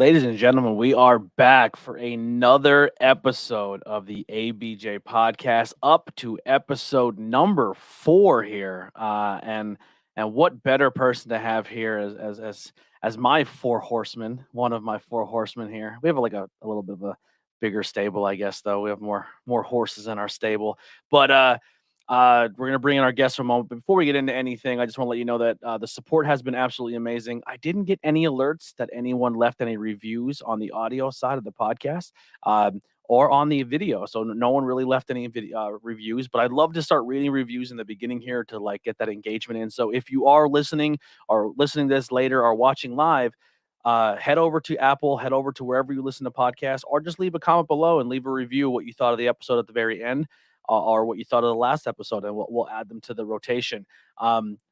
Ladies and gentlemen, we are back for another episode of the ABJ podcast, up to episode number 4 here. And what better person to have here as my four horsemen, one of my four horsemen here. We have like a little bit of a bigger stable, I guess, though. We have more horses in our stable. But we're going to bring in our guest for a moment. But before we get into anything, I just want to let you know that the support has been absolutely amazing. I didn't get any alerts that anyone left any reviews on the audio side of the podcast or on the video. So no one really left any reviews, but I'd love to start reading reviews in the beginning here to like get that engagement in. So if you are listening or listening to this later or watching live, head over to Apple, head over to wherever you listen to podcasts, or just leave a comment below and leave a review what you thought of the episode at the very end. Or what you thought of the last episode, and we'll add them to the rotation.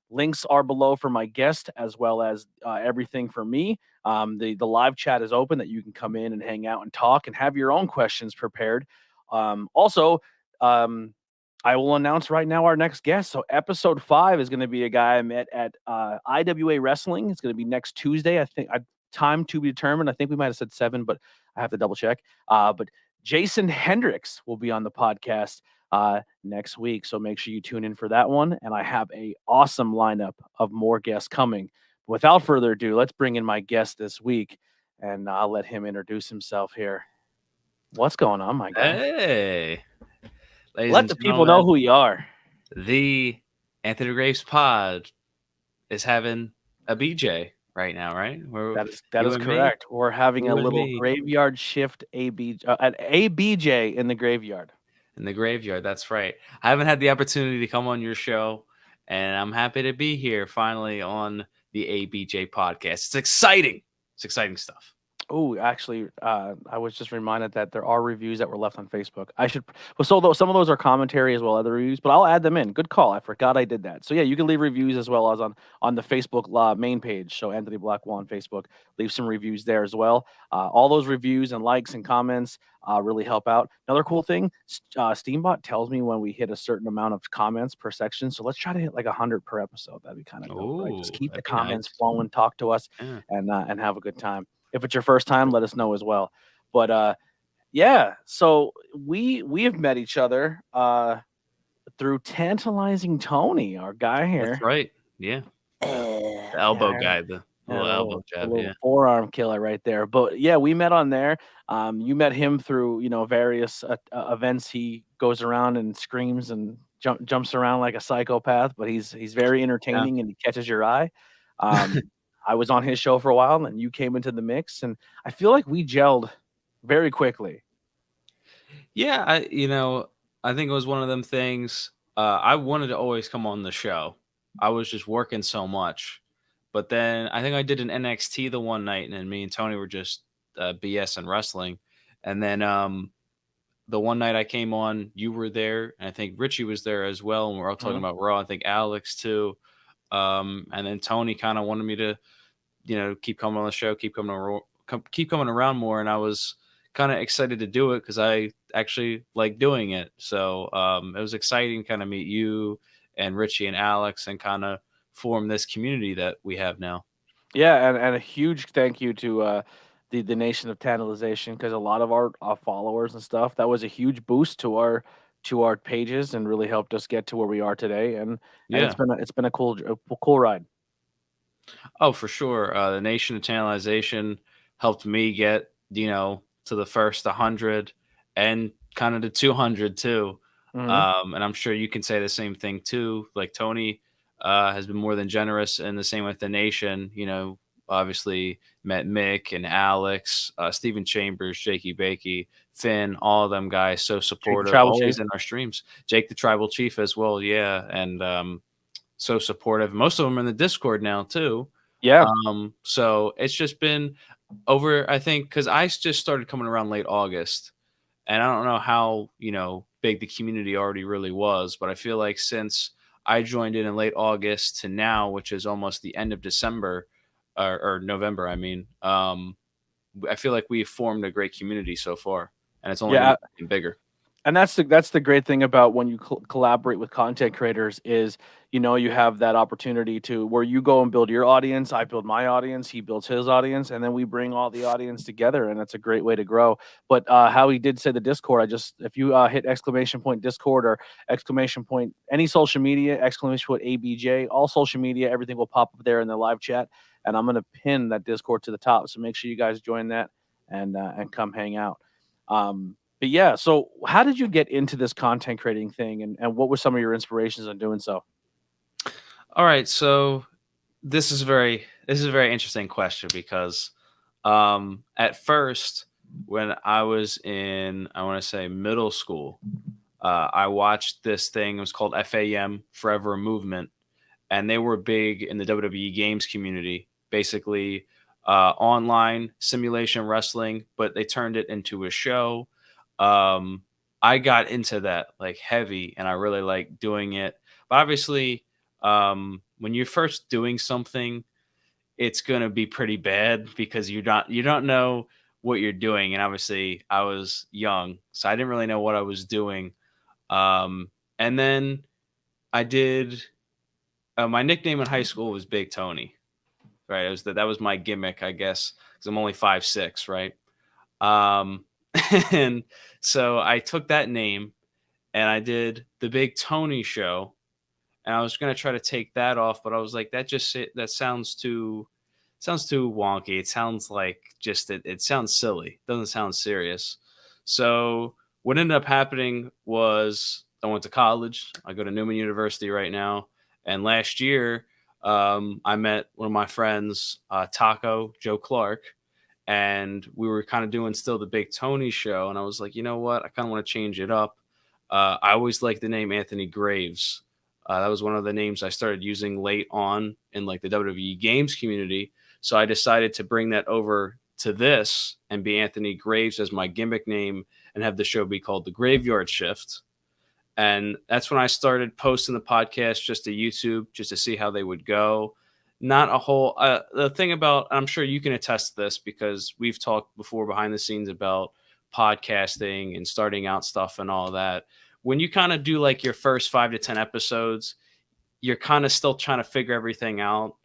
Links are below for my guest as well as everything for me. The live chat is open that you can come in and hang out and talk and have your own questions prepared. Also, I will announce right now our next guest. So episode 5 is going to be a guy I met at IWA Wrestling. It's going to be next Tuesday. I think time to be determined. I think we might have said 7, but I have to double check. But Jason Hendricks will be on the podcast next week. So make sure you tune in for that one. And I have a awesome lineup of more guests coming. Without further ado, let's bring in my guest this week, and I'll let him introduce himself here. What's going on, my guy? Hey. Let the people know who you are. The AnthonyGravesPod is having a BJ right now, right? That is correct. We're having a little graveyard shift ABJ, an ABJ in the graveyard. In the graveyard, that's right. I haven't had the opportunity to come on your show, and I'm happy to be here finally on the ABJ podcast. It's exciting. It's exciting stuff. Oh, actually, I was just reminded that there are reviews that were left on Facebook. Some of those are commentary as well as other reviews, but I'll add them in. Good call. I forgot I did that. So yeah, you can leave reviews as well as on the Facebook main page. So Anthony Blackwell on Facebook, leave some reviews there as well. All those reviews and likes and comments really help out. Another cool thing, Steambot tells me when we hit a certain amount of comments per section. So let's try to hit like 100 per episode. That'd be kind of dope, right? Just keep the comments flowing, talk to us, and have a good time. If it's your first time, let us know as well. But yeah, so we have met each other through Tantalizing Tony, our guy here. That's right. Yeah. The elbow guy, the little elbow jab, forearm killer right there. But yeah, we met on there. You met him through various events. He goes around and screams and jumps around like a psychopath, but he's very entertaining and he catches your eye. I was on his show for a while, and you came into the mix, and I feel like we gelled very quickly. Yeah, I think it was one of them things. I wanted to always come on the show. I was just working so much, but then I think I did an NXT the one night, and then me and Tony were just BS and wrestling, and then the one night I came on, you were there, and I think Richie was there as well, and we're all talking about Raw. I think Alex too. And then Tony kind of wanted me to, keep coming on the show, keep coming around more. And I was kind of excited to do it because I actually like doing it. So it was exciting kind of meet you and Richie and Alex and kind of form this community that we have now. Yeah. And a huge thank you to the Nation of Tantalization, because a lot of our followers and stuff, that was a huge boost to our pages and really helped us get to where we are today. And it's been a cool ride. Oh, for sure. The Nation of Tantalization helped me get, to the first 100 and kind of the 200 too. And I'm sure you can say the same thing too. Like Tony has been more than generous, and the same with the Nation. Obviously met Mick and Alex, Steven Chambers, Jakey Bakey, Finn, all of them guys so supportive, always in our streams. Jake the Tribal Chief as well, yeah, and so supportive. Most of them are in the Discord now too. Yeah. So it's just been over, I think, because I just started coming around late August, and I don't know how big the community already really was, but I feel like since I joined in late August to now, which is almost the end of December. Or November, I mean. I feel like we've formed a great community so far, and it's only getting bigger. And that's the great thing about when you collaborate with content creators is, you have that opportunity to where you go and build your audience, I build my audience, he builds his audience, and then we bring all the audience together, and it's a great way to grow. But how he did say the Discord, I just if you hit exclamation point Discord or exclamation point any social media exclamation point ABJ, all social media, everything will pop up there in the live chat, and I'm gonna pin that Discord to the top. So make sure you guys join that and come hang out. But yeah, so how did you get into this content creating thing and what were some of your inspirations on doing so? All right, so this is a very interesting question because at first when I was in, I want to say, middle school, I watched this thing. It was called FAM, Forever a Movement, and they were big in the WWE games community, basically online simulation wrestling, but they turned it into a show. Um, I got into that like heavy, and I really like doing it. But obviously, when you're first doing something, it's gonna be pretty bad because you don't know what you're doing, and obviously, I was young, so I didn't really know what I was doing. And then I did. My nickname in high school was Big Tony. Right, it was that was my gimmick, I guess, because I'm only 5'6", right? Um, and so I took that name and I did the Big Tony Show, and I was gonna try to take that off, but I was like, that sounds too wonky. It sounds like just it sounds silly. It doesn't sound serious. So what ended up happening was I went to college. I go to Newman University right now, and last year I met one of my friends, Taco Joe Clark, and we were kind of doing still the Big Tony Show, and I was like, you know what, I kind of want to change it up. I always liked the name Anthony Graves. That was one of the names I started using late on in like the WWE games community. So I decided to bring that over to this and be Anthony Graves as my gimmick name and have the show be called The Graveyard Shift. And that's when I started posting the podcast just to YouTube, just to see how they would go. Not a whole, the thing about, I'm sure you can attest to this because we've talked before behind the scenes about podcasting and starting out stuff and all that. When you kind of do like your first 5 to 10 episodes, you're kind of still trying to figure everything out.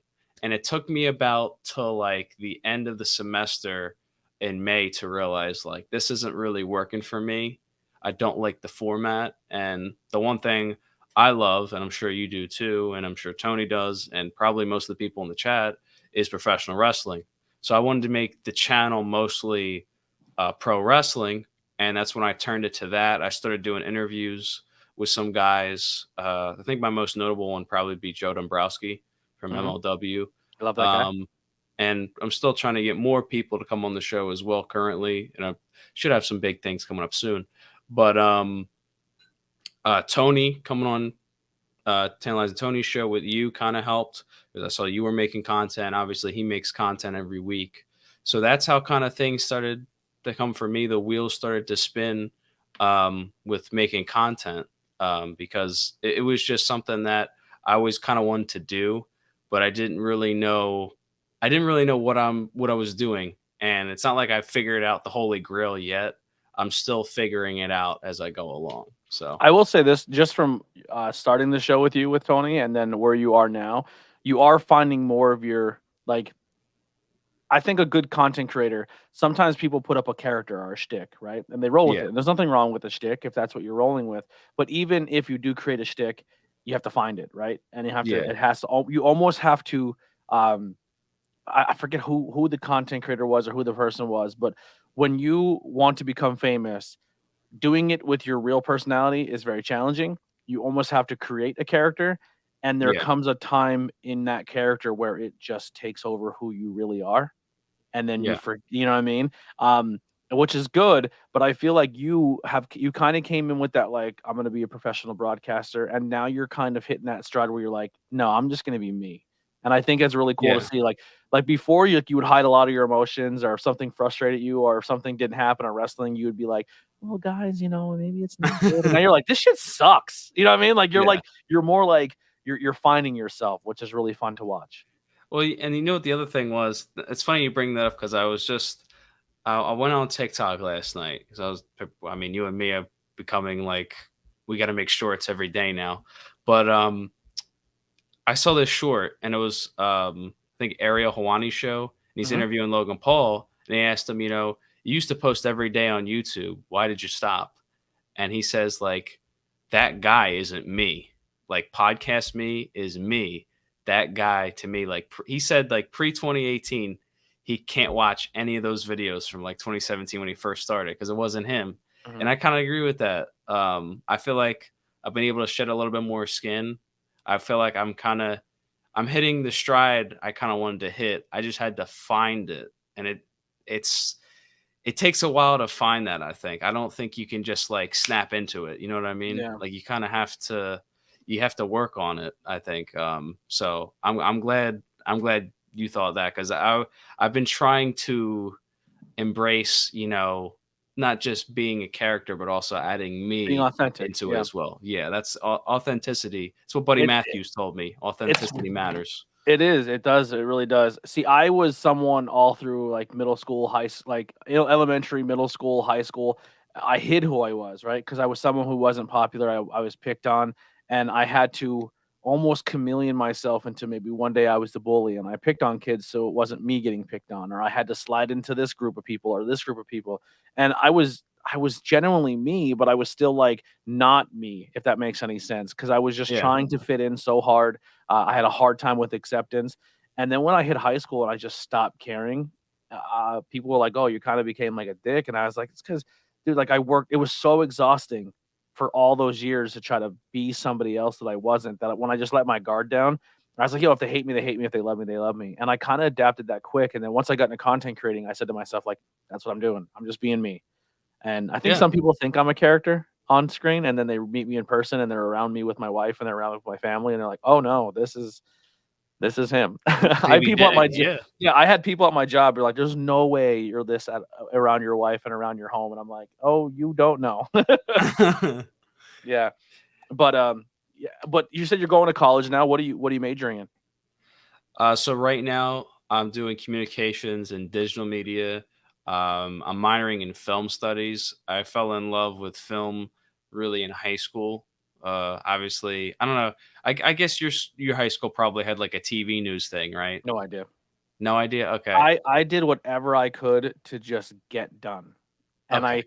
And it took me about till like the end of the semester in May to realize like this isn't really working for me. I don't like the format. And the one thing I love, and I'm sure you do too, and I'm sure Tony does, and probably most of the people in the chat, is professional wrestling. So I wanted to make the channel mostly pro wrestling. And that's when I turned it to that. I started doing interviews with some guys. I think my most notable one probably be Joe Dombrowski from Hmm. MLW. I love that guy. Um, and I'm still trying to get more people to come on the show as well currently. And I should have some big things coming up soon. But Tony coming on Tantalize the Tony show with you kind of helped because I saw you were making content. Obviously, he makes content every week. So that's how kind of things started to come for me. The wheels started to spin with making content because it was just something that I always kind of wanted to do, but I didn't really know. I didn't really know what I was doing, and it's not like I figured out the holy grail yet. I'm still figuring it out as I go along. So I will say this just from starting the show with you with Tony and then where you are now, you are finding more of your like I think a good content creator, sometimes people put up a character or a shtick, right? And they roll with yeah, it. And there's nothing wrong with a shtick if that's what you're rolling with. But even if you do create a shtick, you have to find it, right? And you have to, yeah, it has to, you almost have to, um, I forget who the content creator was or who the person was, but when you want to become famous, doing it with your real personality is very challenging. You almost have to create a character, and there yeah, comes a time in that character where it just takes over who you really are and then yeah, you know what I mean? Which is good, but I feel like you kind of came in with that like I'm gonna be a professional broadcaster, and now you're kind of hitting that stride where you're like, no, I'm just gonna be me. And I think it's really cool to yeah, see like before you would hide a lot of your emotions, or if something frustrated you, or if something didn't happen in wrestling, you would be like, well, guys, maybe it's not good. And now you're like, this shit sucks. You know what I mean? Like yeah. you're more like you're finding yourself, which is really fun to watch. Well, and you know what the other thing was? It's funny you bring that up because I went on TikTok last night because I mean, you and me have becoming like we got to make shorts every day now. But I saw this short, and it was I think Ariel Hawani's show, and he's Hmm. interviewing Logan Paul, and he asked him, you used to post every day on YouTube. Why did you stop? And he says, like, that guy isn't me. Like, podcast me is me. That guy to me, like, he said, like, pre 2018, he can't watch any of those videos from like 2017 when he first started because it wasn't him. And Hmm. I kind of agree with that. I feel like I've been able to shed a little bit more skin. I feel like I'm hitting the stride I kind of wanted to hit. I just had to find it, and it's it takes a while to find that, I think. I don't think you can just like snap into it. You know what I mean? Yeah. Like you have to work on it, I think. So I'm glad you thought that because I've been trying to embrace, not just being a character, but also adding Being me authentic. into it Yeah. as well. Yeah, that's authenticity. It's what Buddy It, Matthews told me. it's Authenticity matters. It is. It does. It really does. See, I was someone all through like middle school, elementary, middle school, high school. I hid who I was, right? Because I was someone who wasn't popular. I was picked on, and I had to almost chameleon myself into maybe one day I was the bully, and I picked on kids, so it wasn't me getting picked on, or I had to slide into this group of people or this group of people, and I was genuinely me, but I was still like not me, if that makes any sense, because I was just Yeah. trying to fit in so hard. I had a hard time with acceptance. And then when I hit high school and I just stopped caring, people were like, "Oh, you kind of became like a dick." And I was like, "It's because, dude, like I worked. It was so exhausting for all those years to try to be somebody else that I wasn't. That when I just let my guard down, I was like, yo, if they hate me, they hate me. If they love me, they love me." And I kind of adapted that quick. And then once I got into content creating, I said to myself, like, "That's what I'm doing. I'm just being me." And I think Yeah. some people think I'm a character on screen, and then they meet me in person, and they're around me with my wife, and they're around with my family, and they're like, "Oh no, this is him." I had Davy people at my Day. Yeah. yeah, I had people at my job who are like, "There's no way you're this around your wife and around your home," and I'm like, "Oh, you don't know." Yeah, but yeah, but you said you're going to college now. What are you majoring in? So right now I'm doing communications and digital media. I'm minoring in film studies. I fell in love with film really in high school. Obviously, I don't know. I guess your high school probably had like a TV news thing, right? No idea. No idea. Okay. I did whatever I could to just get done. And Okay.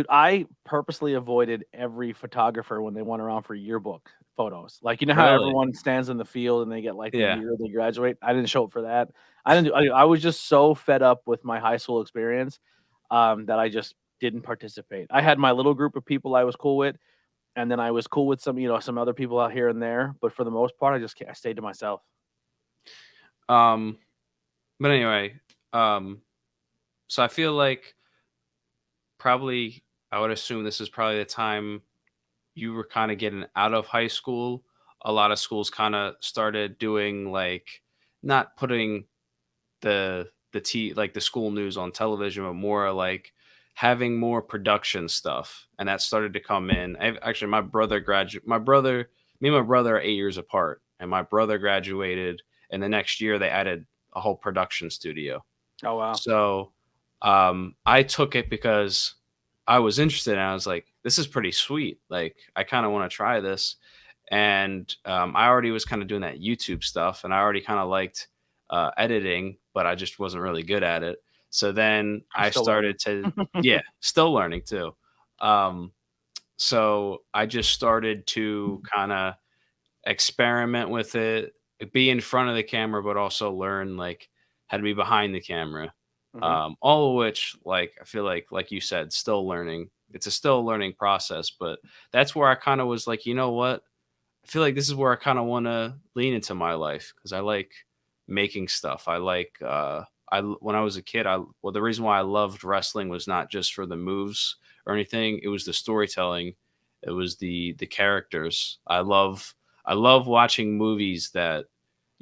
I purposely avoided every photographer when they went around for yearbook photos. Like, you know how Really? everyone stands in the field and they get like the Yeah. year they graduate? I didn't show up for that. I was just so fed up with my high school experience, that I just didn't participate. I had my little group of people I was cool with, and then I was cool with some other people out here and there, but for the most part, I stayed to myself. Um. But anyway, um. So I feel like probably I would assume this is probably the time you were kind of getting out of high school. A lot of schools kind of started doing like not putting the school news on television, but more like having more production stuff, and that started to come in. Actually, me and my brother are 8 years apart, and my brother graduated, and the next year they added a whole production studio. Oh wow. So I took it because I was interested, and I was like, "This is pretty sweet. Like, I kind of want to try this." And I already was kind of doing that YouTube stuff, and I already kind of liked editing, but I just wasn't really good at it. So then I'm I still learning. started to, yeah, still learning too. Um, so I just started to kind of experiment with it, be in front of the camera, but also learn like how to be behind the camera. Mhm. All of which, like, I feel like you said, still learning. It's a still learning process, but that's where I kind of was like, you know what? I feel like this is where I kind of want to lean into my life because I like making stuff. I like when I was a kid, the reason why I loved wrestling was not just for the moves or anything. It was the storytelling. It was the characters. I love watching movies that,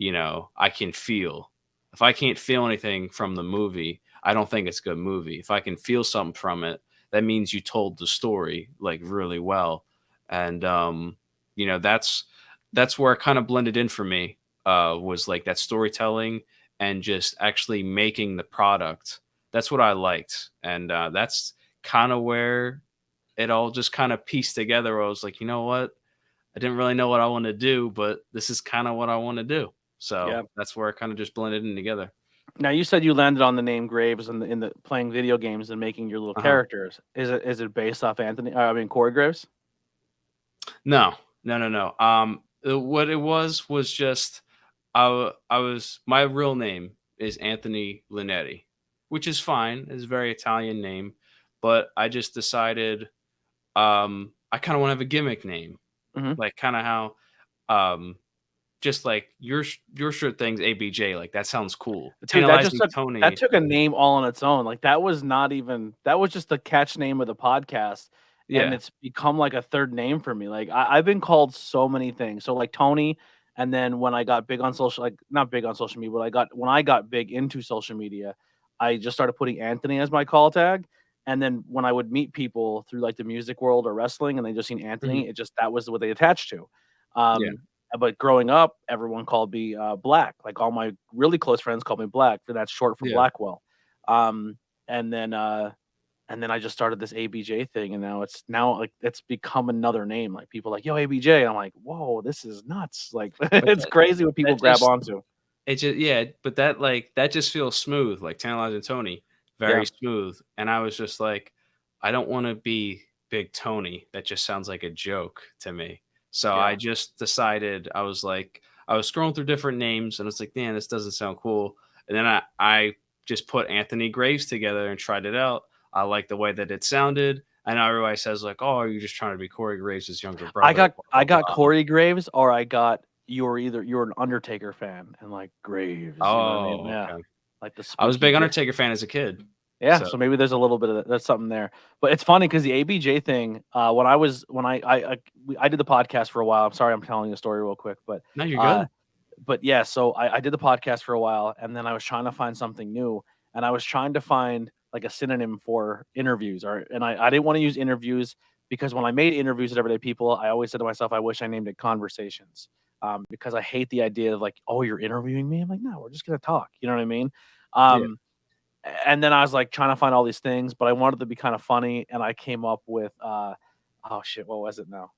I can feel. If I can't feel anything from the movie, I don't think it's a good movie. If I can feel something from it, that means you told the story like really well. And that's where it kind of blended in for me. Was like that storytelling and just actually making the product. That's what I liked, and that's kind of where it all just kind of pieced together. Where I was like, you know what? I didn't really know what I want to do, but this is kind of what I want to do. Yeah. So that's where it kind of just blended in together. Now you said you landed on the name Graves in the playing video games and making your little Uh-huh. characters. Is it based off Corey Graves? No, no, no, no. What it was just I was my real name is Anthony Linetti, which is fine. It's a very Italian name, but I just decided I kind of want to have a gimmick name, Mhm. like kind of how um just like your shirt thing's ABJ, like that sounds cool. Dude, that just Tantalizing took that Tony, took a name all on its own. Like, that was just the catch name of the podcast, and yeah, it's become like a third name for me. Like, I've been called so many things. So, like, Tony, and then when I got big on social like, not big on social media, but when I got big into social media, I just started putting Anthony as my call tag, and then when I would meet people through, like, the music world or wrestling and they just seen mhm, Anthony, that was what they attached to. yeah, Um, but growing up, everyone called me Black. Like all my really close friends called me Black, for that's short for yeah. Blackwell. Um, and then I just started this ABJ thing, and now like it's become another name. Like people are like, yo, ABJ. And I'm like, whoa, this is nuts. Like But it's crazy what people that grab just onto. it just yeah, but that just feels smooth, like Tantalizing Tony, Yeah, very smooth. And I was just like, I don't want to be Big Tony. That just sounds like a joke to me. So I yeah. just decided I was like, I was scrolling through different names and I was like, man, this doesn't sound cool. And then I just put Anthony Graves together and tried it out. I like the way that it sounded. I know everybody says like, oh, are you just trying to be Corey Graves' younger I brother? got Blah I blah got blah. Corey Graves, or you're an Undertaker fan and like Graves. You know what I mean? Oh, Yeah, okay. like the I was a spooky big Graves. Undertaker fan as a kid. Yeah, So so maybe there's a little bit of that's something there. But it's funny because the ABJ thing, when I did the podcast for a while. I'm sorry, I'm telling you a story real quick, no, you're uh, good. yeah, so I did the podcast for a while, and then I was trying to find something new, and I was trying to find like a synonym for interviews, and I didn't want to use interviews because when I made interviews with everyday people, I always said to myself, I wish I named it conversations, because I hate the idea of like, oh, you're interviewing me. I'm like, no, we're just gonna talk. You know what I mean? Yeah. Um, and then I was like trying to find all these things, but I wanted to be kind of funny, and I came up with oh shit, what was it now?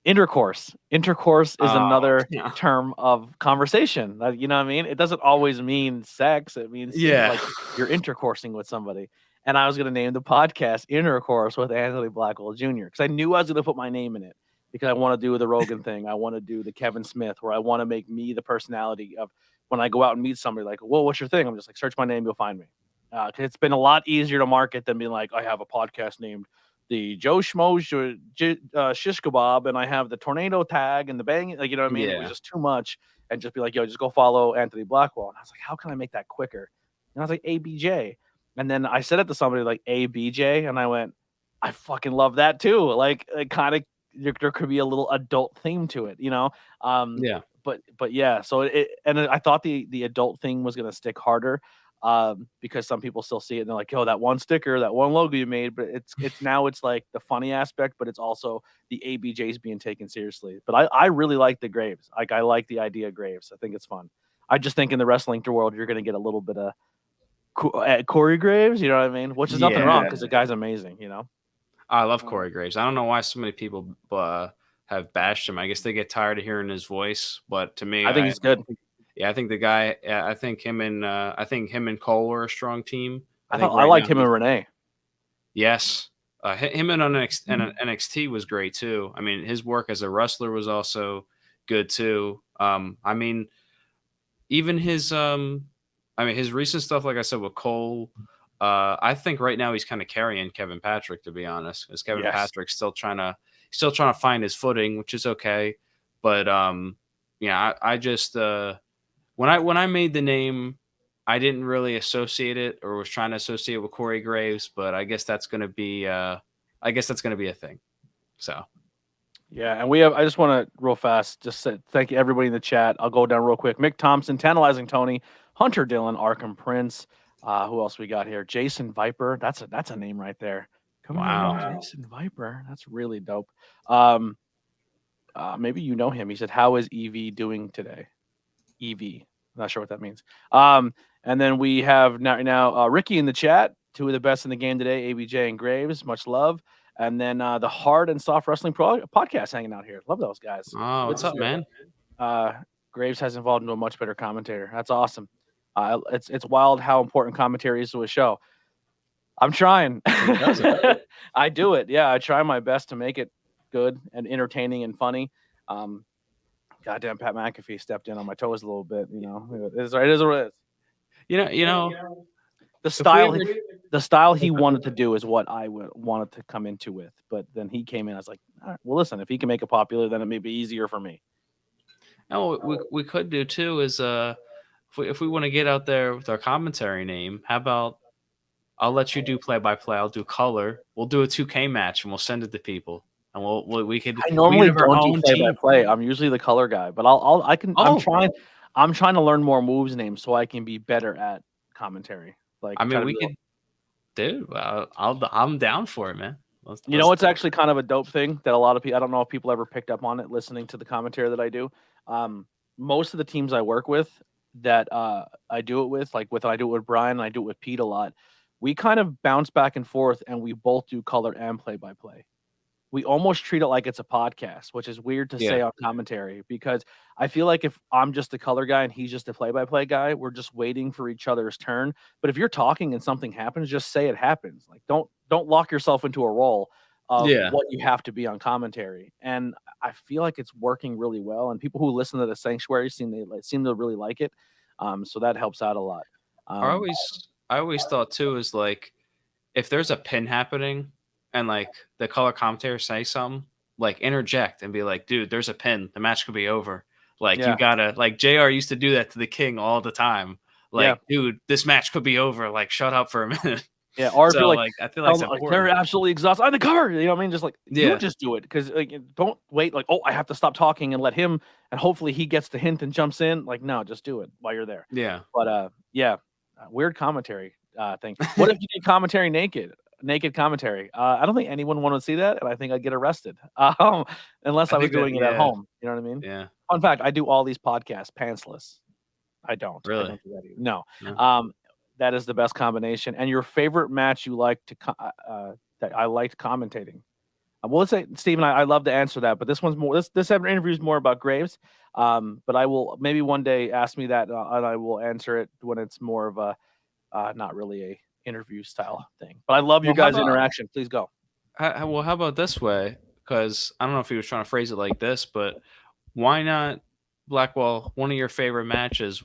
Intercourse. Intercourse is Oh, another yeah. term of conversation. You know what I mean? It doesn't always mean sex. It means Yeah. like you're intercoursing with somebody. And I was gonna name the podcast Intercourse with Anthony Blackwell Jr. because I knew I was gonna put my name in it because I want to do the Rogan thing. I want to do the Kevin Smith where I want to make me the personality of when I go out and meet somebody like, whoa, what's your thing? I'm just like, search my name, you'll find me. Because it's been a lot easier to market than being like, I have a podcast named the Joe Schmo Shish Kebab, and I have the tornado tag and the bang. Like, you know what I mean? It was Yeah. just too much. And just be like, yo, just go follow Anthony Blackwell. And I was like, how can I make that quicker? And I was like, ABJ. And then I said it to somebody like ABJ, and I went, I fucking love that too. Like, it kind of there could be a little adult theme to it, you know? Um, Yeah. but yeah, so I thought the adult thing was gonna stick harder, because some people still see it and they're like, "Yo, that one sticker, that one logo you made," but it's like the funny aspect, but it's also the ABJs being taken seriously. But I really like the Graves. Like I like the idea of Graves. I think it's fun. I just think in the wrestling world, you're gonna get a little bit of Corey Graves. You know what I mean? Which is nothing wrong Yeah. because the guy's amazing. You know? I love Corey Graves. I don't know why so many people have bashed him. I guess they get tired of hearing his voice, but to me, I think he's good. yeah, I think the guy. Yeah, I think him and Cole were a strong team. I think I right now liked him and Renee. yes, him and NXT was great too. I mean, his work as a wrestler was also good too. I mean, even his recent stuff, like I said with Cole, I think right now he's kind of carrying Kevin Patrick, to be honest, because Kevin Yes. Patrick's still trying to find his footing, which is okay. But yeah, I just when I made the name, I didn't really associate it or was trying to associate with Corey Graves, but I guess that's gonna be a thing. So Yeah, and I just want to real fast just say thank you everybody in the chat. I'll go down real quick. Mick Thompson, Tantalizing Tony, Hunter Dillon, Arkham Prince. Who else we got here? Jason Viper. That's a name right there. Coming in, wow. Jason Viper. That's really dope. Um, maybe you know him. He said, "How is EV doing today?" EV. Not sure what that means. And then we have now Ricky in the chat. Two of the best in the game today, ABJ and Graves. Much love. And then the Hard and Soft Wrestling Podcast hanging out here. Love those guys. Oh, Good what's to up, see man? Graves has evolved into a much better commentator. That's awesome. It's wild how important commentary is to a show. I'm trying. He does it. I do it. Yeah, I try my best to make it good and entertaining and funny. Goddamn, Pat McAfee stepped in on my toes a little bit. It is what it is. You know, The if we style, ever, the style he wanted to do is what I wanted to come into with. But then he came in. I was like, all right, well, listen, if he can make it popular, then it may be easier for me. no, we could do too is if we want to get out there with our commentary name, how about I'll let you do play by play. I'll do color. We'll do a 2K match and we'll send it to people. And we could I normally have our don't do own play by team. play. I'm usually the color guy, but I can. Oh. I'm trying to learn more moves names so I can be better at commentary. Like, I try mean, to we be could, dude. I'm down for it, man. You know, it's actually kind of a dope thing that a lot of people, I don't know if people ever picked up on it listening to the commentary that I do. Most of the teams I work with that I do it with, I do it with Brian and I do it with Pete a lot, we kind of bounce back and forth and we both do color and play by play. We almost treat it like it's a podcast, which is weird to say Yeah. on commentary because I feel like if I'm just the color guy and he's just the play-by-play guy, we're just waiting for each other's turn. But if you're talking and something happens, just say it happens. Like don't lock yourself into a role of Yeah. what you have to be on commentary. And I feel like it's working really well. And people who listen to the Sanctuary seem to really like it. So that helps out a lot. I always thought too is like if there's a pin happening and like the color commentator say something, like interject and be like, dude, there's a pin. The match could be over. Like Yeah. you gotta like JR used to do that to the King all the time. Like, dude, this match could be over. Like, shut up for a minute. Yeah, or if So you're like I feel like it's they're important. absolutely exhausted. I'm the cover. You know what I mean? Just like you Yeah. just do it because don't wait. Like, oh, I have to stop talking and let him, and hopefully he gets the hint and jumps in. Like, no, just do it while you're there. Yeah. But weird commentary thing. What if you did commentary naked commentary? I don't think anyone wanted to see that, and I think I'd get arrested. Unless I was think that- doing it at yeah. home. You know what I mean? Yeah. Fun fact: I do all these podcasts pantsless. I don't. I Really? don't do that either. No. No. That is the best combination. And your favorite match you like to that I liked commentating. Well, let's say, Steven, I love to answer that, but this one's more. This interview is more about Graves. But I will maybe one day ask me that, and I will answer it when it's more of a not really a interview style thing. But I love your Well, how guys' about- interaction. Please go. Well, how about this way? Because I don't know if he was trying to phrase it like this, but why not Blackwell? One of your favorite matches.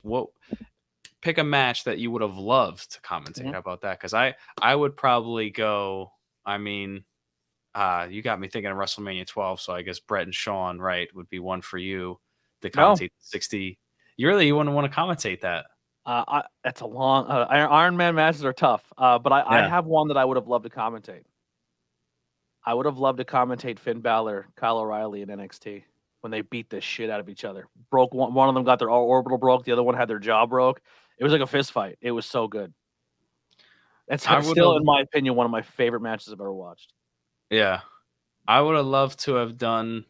Pick a match that you would have loved to commentate. Mhm. How about that? Because I would probably go. I mean, you got me thinking of WrestleMania 12, so I guess Brett and Sean, right, would be one for you to commentate 60. You wouldn't want to commentate that. That's a long. Iron Man matches are tough, but I Yeah. have one that I would have loved to commentate. I would have loved to commentate Finn Balor, Kyle O'Reilly in NXT when they beat the shit out of each other. Broke one of them, got their orbital broke. The other one had their jaw broke. It was like a fist fight. It was so good. It's still, in my opinion, one of my favorite matches I've ever watched. Yeah, I would have loved to have done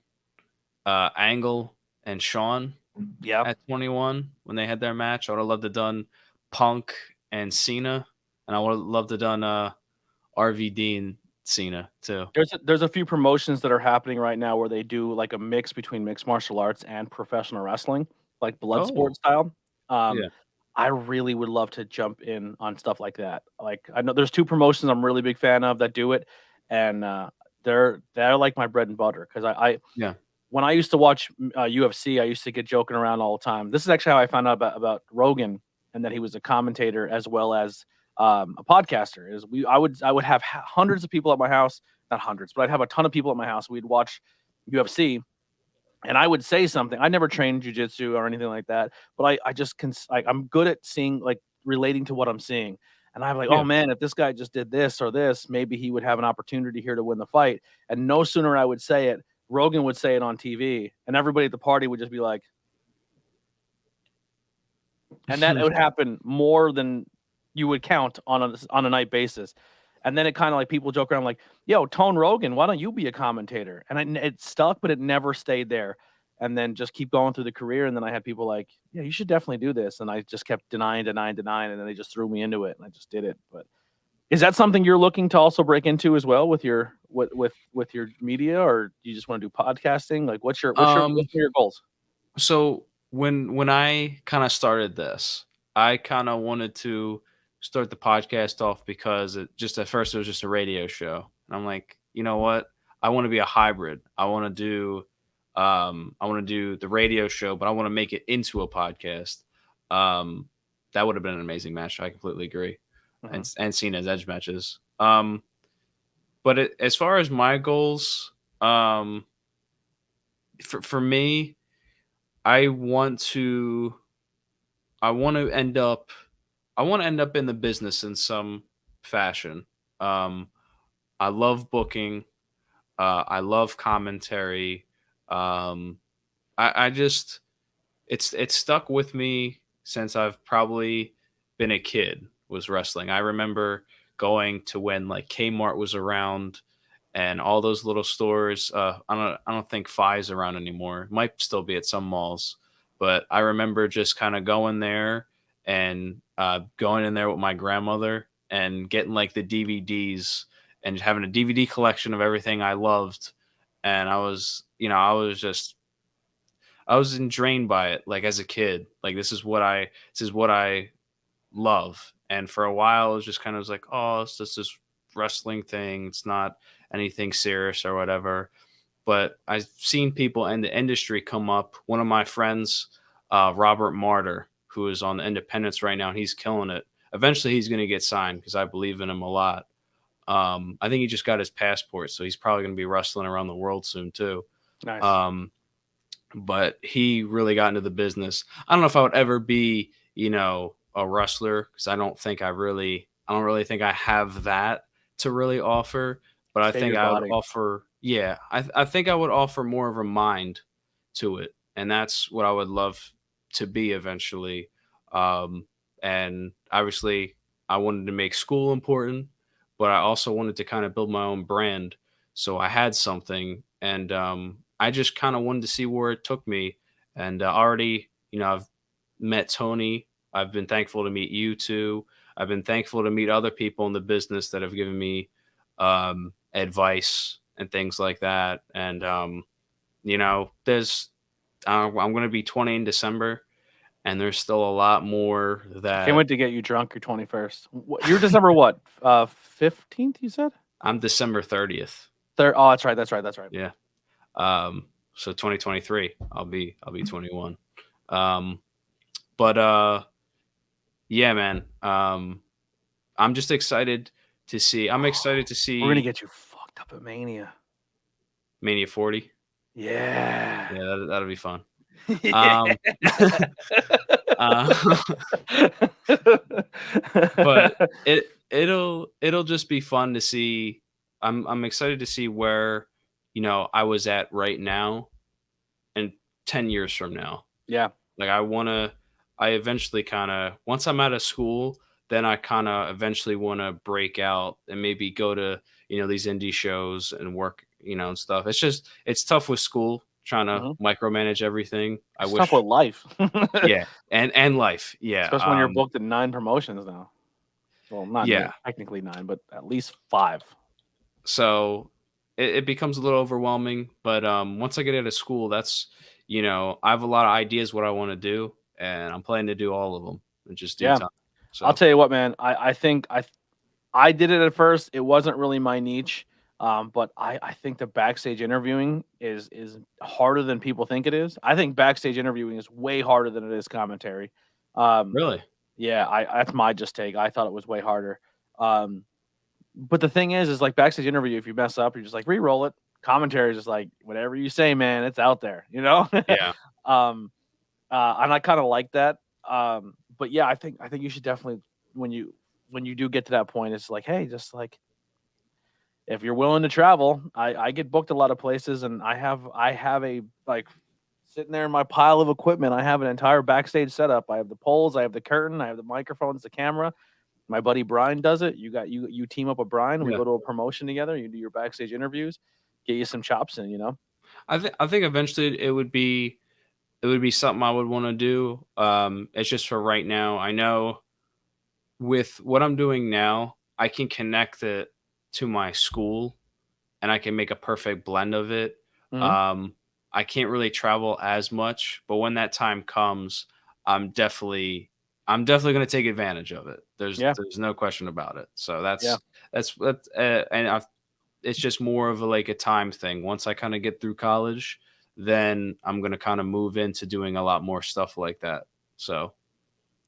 Angle and Sean. Yeah, at 21 when they had their match. I would have loved to have done Punk and Cena, and I would have loved to have done RVD and Cena too. There's a few promotions that are happening right now where they do like a mix between mixed martial arts and professional wrestling, like blood sport style. Yeah. I really would love to jump in on stuff like that. Like I know there's two promotions I'm really big fan of that do it, and they're like my bread and butter because I when I used to watch UFC, I used to get joking around all the time. This is actually how I found out about Rogan and that he was a commentator as well as a podcaster. I would have hundreds of people at my house, not hundreds, but I'd have a ton of people at my house. We'd watch UFC, and I would say something. I never trained jiu-jitsu or anything like that, but I just I'm good at seeing, like, relating to what I'm seeing. And I'm like, oh man, if this guy just did this or this, maybe he would have an opportunity here to win the fight. And no sooner I would say it, Rogan would say it on TV, and everybody at the party would just be like, and that it would happen more than you would count on a night basis. And then it kind of like people joke around like, yo, Tone Rogan, why don't you be a commentator? And it stuck, but it never stayed there. And then just keep going through the career. And then I had people like, yeah, you should definitely do this. And I just kept denying. And then they just threw me into it and I just did it. But Is that something you're looking to also break into as well with your with your media, or do you just want to do podcasting? Like, what's Um, your goals? so when I kind of started this, I kind of wanted to start the podcast off because it just at first it was just a radio show. And I'm like, you know what? I want to be a hybrid. I want to do the radio show, but I want to make it into a podcast. Um that would have been an amazing match. I completely agree. Mhm. And seen as edge matches. As far as my goals, for me, I want to I want to end up I want to end up in the business in some fashion. Um, I love booking. I love commentary. Um, I just it's stuck with me since I've probably been a kid. Was wrestling. I remember going to when like Kmart was around and all those little stores. I don't think Fi's around anymore. Might still be at some malls, but I remember just kind of going there and going in there with my grandmother and getting like the DVDs and having a DVD collection of everything I loved. And I was drained by it. Like as a kid, like this is what I love. And for a while, it was just kind of like, oh, it's just this wrestling thing. It's not anything serious or whatever. But I've seen people in the industry come up. One of my friends, Robert Martyr, who is on the Independence right now, and he's killing it. Eventually, he's going to get signed because I believe in him a lot. I think he just got his passport, so he's probably going to be wrestling around the world soon too. Nice. Um, but he really got into the business. I don't know if I would ever be, a wrestler because I don't really think I have that to really offer. But I Save think your I would body. offer, yeah, I think I would offer more of a mind to it, and that's what I would love to be eventually. Um, and obviously, I wanted to make school important, but I also wanted to kind of build my own brand. So I had something, and I just kind of wanted to see where it took me. And already, I've met Tony. I've been thankful to meet you too. I've been thankful to meet other people in the business that have given me advice and things like that. And there's I'm going to be 20 in December, and there's still a lot more I can't that wait to get you drunk your 21st. You're December what? 15th, you said? I'm December 30th. Third. Oh, that's right. That's right. That's right. Yeah. So 2023, I'll be 21. Um, but yeah, man. I'm just excited to see. I'm excited to We're gonna see get you fucked up at Mania. Mania 40. Yeah. Yeah, that'll be fun. Yeah. Um, uh, but it'll just be fun to see. I'm excited to see where I was at right now and 10 years from now. Yeah. Like I eventually kind of once I'm out of school, then I kind of eventually want to break out and maybe go to these indie shows and work and stuff. It's tough with school trying to hmm micromanage everything. I It's tough wish, with life. yeah, and life, yeah, Especially when you're booked in 9 promotions now. Well, not yeah. technically 9, but at least 5. So it becomes a little overwhelming. But once I get out of school, that's I have a lot of ideas what I want to do, and I'm planning to do all of them in just due Yeah. time. I'll So tell you what, man. I think I did it at first. It wasn't really my niche. But I think the backstage interviewing is harder than people think it is. I think backstage interviewing is way harder than it is commentary. Um, really, yeah, I that's my just take. I thought it was way harder. Um, but the thing is like backstage interview, if you mess up, you're just like re-roll it. Commentary is just like whatever you say, man, it's out there, you know? yeah. um, and I kind of like that. But yeah, I think you should definitely when you do get to that point, it's like, hey, just like if you're willing to travel, I get booked a lot of places, and I have a like sitting there in my pile of equipment. I have an entire backstage setup. I have the poles, I have the curtain, I have the microphones, the camera. My buddy Brian does it. You got you team up with Brian. We Yeah. go to a promotion together. You do your backstage interviews, get you some chops in. I think eventually it would be something I would want to do. It's just for right now. I know with what I'm doing now, I can connect it to my school and I can make a perfect blend of it. Mhm. Um, I can't really travel as much, but when that time comes, I'm definitely I'm definitely going to take advantage of it. Yeah. There's no question about it. So Yeah. that's and it's just more of like a time thing. Once I kind of get through college, then I'm going to kind of move into doing a lot more stuff like that. So,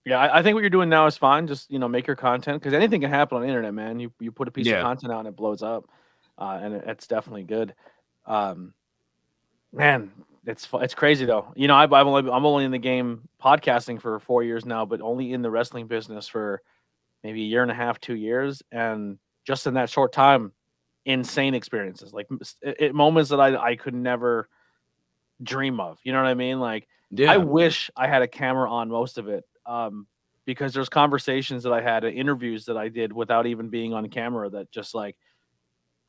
Yeah, I think what you're doing now is fine. Just, make your content because anything can happen on the internet, man. You put a piece of yeah. content out and it blows up, and it's definitely good. Um, Man, it's crazy though. I'm only in the game podcasting for 4 years now, but only in the wrestling business for maybe a year and a half, 2 years, and just in that short time, insane experiences, like, moments that I could never dream of, you know what I mean? Like, I Yeah. wish I had a camera on most of it, because there's conversations that I had, interviews that I did without even being on camera that just, like,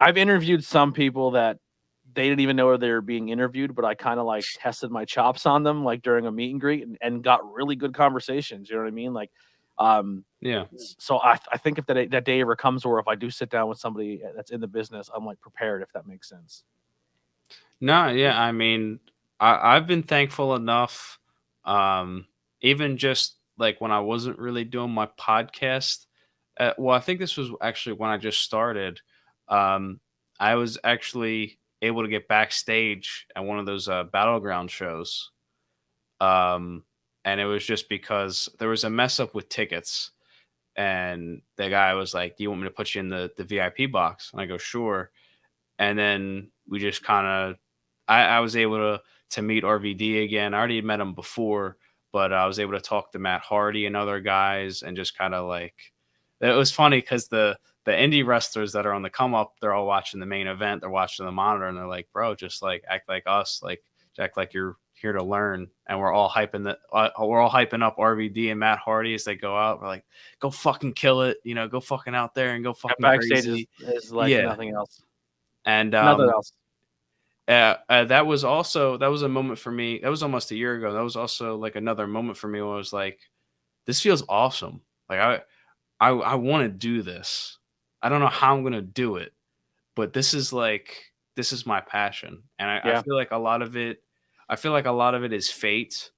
I've interviewed some people that they didn't even know they were being interviewed, but I kinda, like, tested my chops on them, like, during a meet and greet and got really good conversations, you know what I mean? Like, um, Yeah. so I think if that day ever comes or if I do sit down with somebody that's in the business, I'm, like, prepared, if that makes sense. No, yeah, I mean, I've been thankful enough, um, even just like when I wasn't really doing my podcast. Well, I think this was actually when I just started. Um, I was actually able to get backstage at one of those battleground shows, um, and it was just because there was a mess up with tickets, and the guy was like, "Do you want me to put you in the VIP box?" And I go, "Sure." And then we just kind of I was able to meet RVD again. I already met him before, but I was able to talk to Matt Hardy and other guys and just kind of like it was funny because the indie wrestlers that are on the come up, they're all watching the main event, they're watching the monitor, and they're like, bro, just like act like us, like act like you're here to learn. And we're all hyping up RVD and Matt Hardy as they go out. We're like, go fucking kill it, go fucking out there and go That fucking backstage is crazy. is like Yeah. nothing else. And Nothing else. that was a moment for me. That was almost a year ago. That was also like another moment for me where I was like, this feels awesome. Like I want to do this. I don't know how I'm gonna do it, but this is my passion. And I Yeah. feel like a lot of it I feel like a lot of it is fate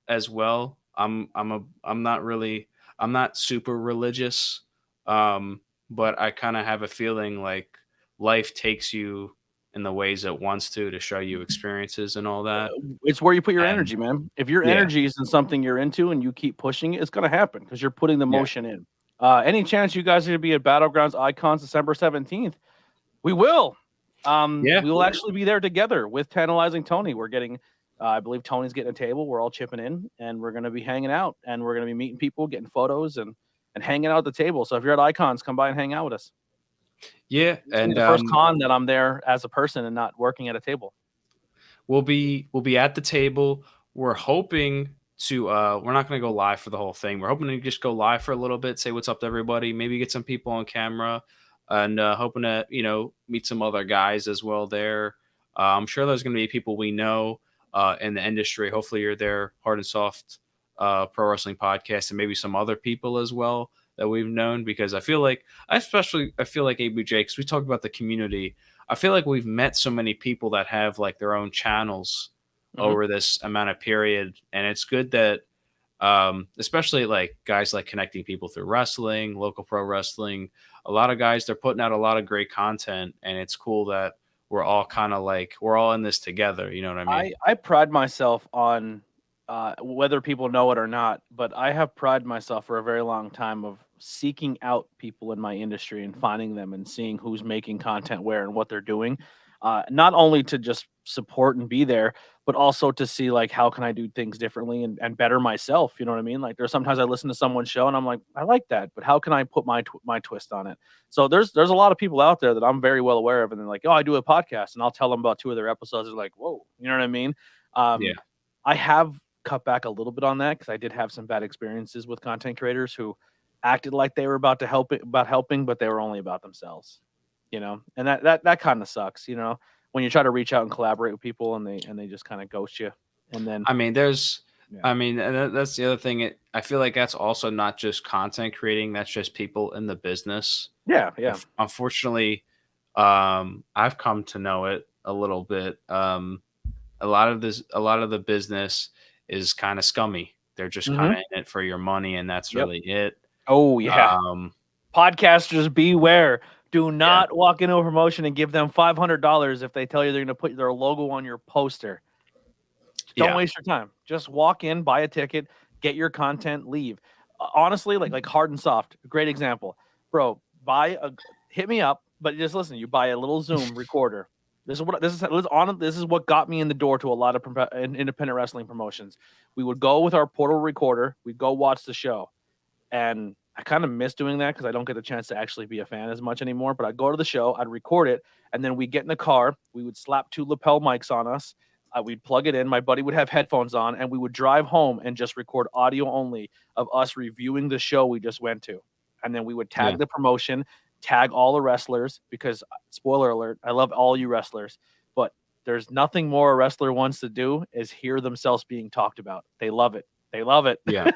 as well. I'm not super religious. But I kind of have a feeling like life takes you in the ways it wants to show you experiences and all that. It's where you put your And energy, man. If your yeah, energy is in something you're into and you keep pushing it, it's gonna happen because 'cause you're putting the yeah, motion in. Any chance you guys are gonna be at Battlegrounds Icons December 17th? We will. yeah, We will actually be there together with Tantalizing Tony. We're getting, I believe Tony's getting a table. We're all chipping in, and we're gonna be hanging out, and we're gonna be meeting people, getting photos, and hanging out at the table. So if you're at Icons, come by and hang out with us. yeah. This will be And the first con that I'm there as a person and not working at a table. we'll be at the table. We're hoping to we're not going to go live for the whole thing. We're hoping to just go live for a little bit, say what's up to everybody, maybe get some people on camera, and hoping to meet some other guys as well there. I'm sure there's going to be people we know in the industry. Hopefully you're there, Hard and Soft Pro Wrestling Podcast, and maybe some other people as well that we've known, because I feel like ABJ, because we talked about the community. I feel like we've met so many people that have like their own channels Mhm. over this amount of period, and it's good that especially like guys like connecting people through wrestling, local pro wrestling. A lot of guys, they're putting out a lot of great content, and it's cool that we're all kind of like we're all in this together. You know what I mean? I pride myself on, whether people know it or not, but I have prided myself for a very long time of seeking out people in my industry and finding them and seeing who's making content where and what they're doing. Not only to just support and be there, but also to see like how can I do things differently and better myself. You know what I mean? Like there's sometimes I listen to someone's show and I'm like, I like that, but how can I put my twist on it? So there's a lot of people out there that I'm very well aware of, and they're like, oh, I do a podcast, and I'll tell them about two of their episodes. They're like, whoa, you know what I mean? Yeah, Um, I have cut back a little bit on that because I did have some bad experiences with content creators who acted like they were about helping, but they were only about themselves. And that kind of sucks. When you try to reach out and collaborate with people and they just kind of ghost you, and then I mean, I mean, that's the other thing. I feel like that's also not just content creating. That's just people in the business. Yeah, yeah. Unfortunately, I've come to know it a little bit. A lot of the business is kind of scummy. They're just kind Mhm. of in it for your money, and that's Yep. really it. Oh, yeah. Um, Podcasters beware. Do yeah, not walk into a promotion and give them $500 if they tell you they're gonna put their logo on your poster. Don't yeah, waste your time. Just walk in, buy a ticket, get your content, leave. Honestly, like hard and soft. Great example, bro. Hit me up, but just listen. You buy a little Zoom recorder. This is what got me in the door to a lot of independent wrestling promotions. We would go with our portal recorder. We'd go watch the show, and I kind of miss doing that because I don't get the chance to actually be a fan as much anymore. But I'd go to the show, I'd record it, and then we'd get in the car. We would slap 2 lapel mics on us. We'd plug it in. My buddy would have headphones on, and we would drive home and just record audio only of us reviewing the show we just went to. And then we would tag yeah, the promotion, tag all the wrestlers, because spoiler alert, I love all you wrestlers, but there's nothing more a wrestler wants to do is hear themselves being talked about. They love it. They love it. yeah,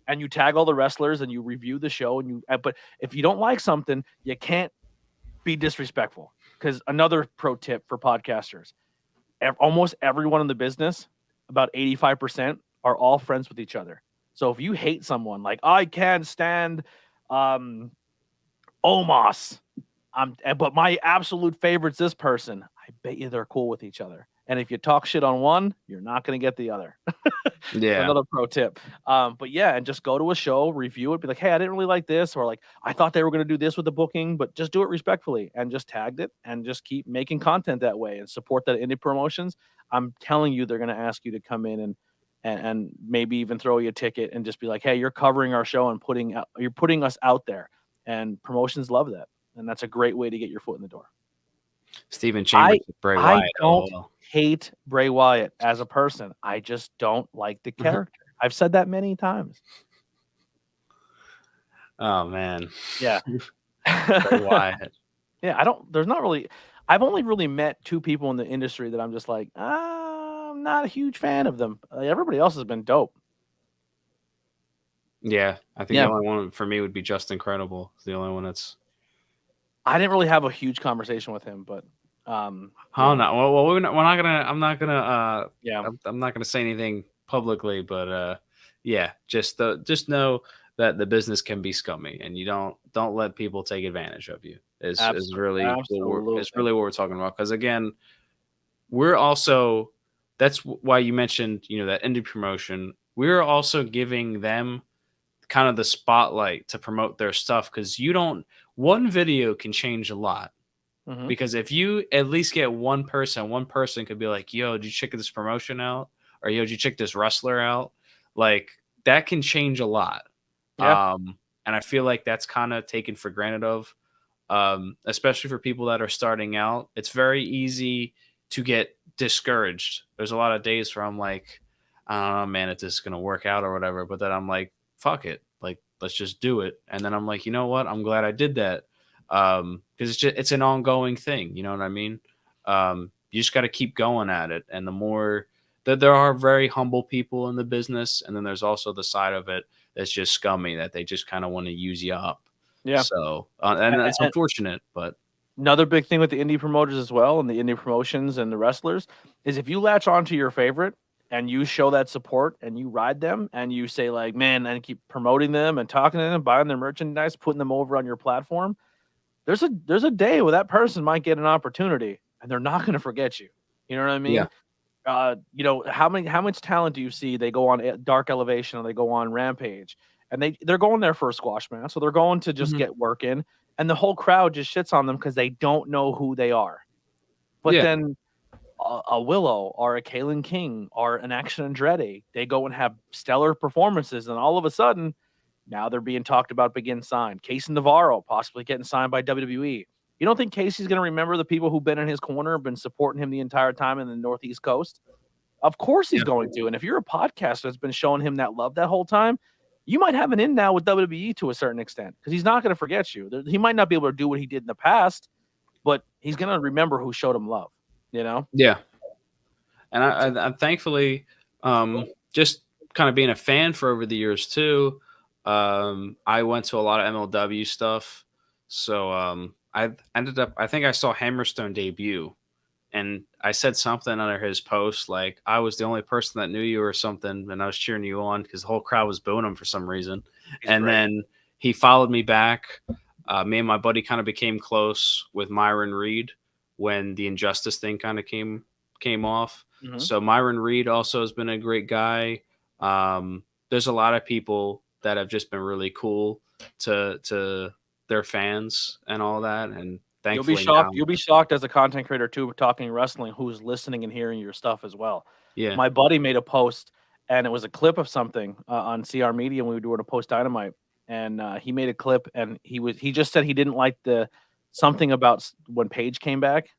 And you tag all the wrestlers and you review the show but if you don't like something, you can't be disrespectful. Because another pro tip for podcasters, almost everyone in the business, about 85%, are all friends with each other. So if you hate someone, like I can't stand um Omos, but my absolute favorite's this person, I bet you they're cool with each other. And if you talk shit on one, you're not going to get the other. yeah, Another pro tip. But yeah, and just go to a show, review it, be like, hey, I didn't really like this, or like, I thought they were going to do this with the booking, but just do it respectfully and just tagged it and just keep making content that way and support that indie promotions. I'm telling you, they're going to ask you to come in and maybe even throw you a ticket and just be like, hey, you're covering our show and you're putting us out there. And promotions love that. And that's a great way to get your foot in the door. Stephen Chambers, Bray I Wyatt. don't hate Bray Wyatt as a person. I just don't like the character. I've said that many times. Oh man, Yeah. Bray Wyatt. Yeah, I've only really met 2 people in the industry that I'm just like, I'm not a huge fan of them. Everybody else has been dope. Yeah, I think the only one for me would be Just Incredible. It's the only one that's. I didn't really have a huge conversation with him, but Oh no! Well, we're not gonna. I'm not gonna. Yeah. I'm not gonna say anything publicly, but yeah, just know that the business can be scummy, and you don't let people take advantage of you. Is really what we're talking about. Because again, we're also. That's why you mentioned that indie promotion. We're also giving them kind of the spotlight to promote their stuff because one video can change a lot. Mhm. Because if you at least get one person could be like, yo, did you check this promotion out? Or yo, did you check this wrestler out? Like that can change a lot. Yeah. And I feel like that's kind of taken for granted of, especially for people that are starting out. It's very easy to get discouraged. There's a lot of days where I'm like, I don't know, man, if this is going to work out or whatever. But then I'm like, fuck it. Like, let's just do it. And then I'm like, you know what? I'm glad I did that. Because it's an ongoing thing. You know what I mean? You just got to keep going at it. And the more that there are very humble people in the business. And then there's also the side of it that's just scummy that they just kind of want to use you up. Yeah. So, and that's unfortunate, but. Another big thing with the indie promoters as well, and the indie promotions and the wrestlers, is if you latch on to your favorite and you show that support and you ride them and you say like, man, and keep promoting them and talking to them, buying their merchandise, putting them over on your platform, there's a day where that person might get an opportunity and they're not going to forget you. You know what I mean? Yeah. How much talent do you see? They go on Dark Elevation or they go on Rampage and they're going there for a squash match. So they're going to just get work in. And the whole crowd just shits on them because they don't know who they are. But then a Willow or a Kalen King or an Action Andretti, they go and have stellar performances. And all of a sudden, now they're being talked about being signed. Casey Navarro possibly getting signed by WWE. You don't think Casey's going to remember the people who've been in his corner, been supporting him the entire time in the Northeast Coast? Of course he's going to. And if you're a podcaster that's been showing him that love that whole time, you might have an in now with WWE to a certain extent because he's not going to forget you. He might not be able to do what he did in the past, but he's going to remember who showed him love, Yeah. And I thankfully, just kind of being a fan for over the years too. I went to a lot of MLW stuff, so I ended up. I think I saw Hammerstone debut, and I said something under his post like I was the only person that knew you or something, and I was cheering you on because the whole crowd was booing him for some reason. He's And great. then he followed me back. Me and my buddy kind of became close with Myron Reed when the Injustice thing kind of came off. Mhm. So Myron Reed also has been a great guy. There's a lot of people that have just been really cool to their fans and all that, and You'll be thankfully shocked. now, You'll be shocked as a content creator too, talking wrestling, who's listening and hearing your stuff as well. yeah. My buddy made a post, and it was a clip of something on CR Media, and we were doing a post Dynamite, and he made a clip, and he just said he didn't like the something about when Paige came back.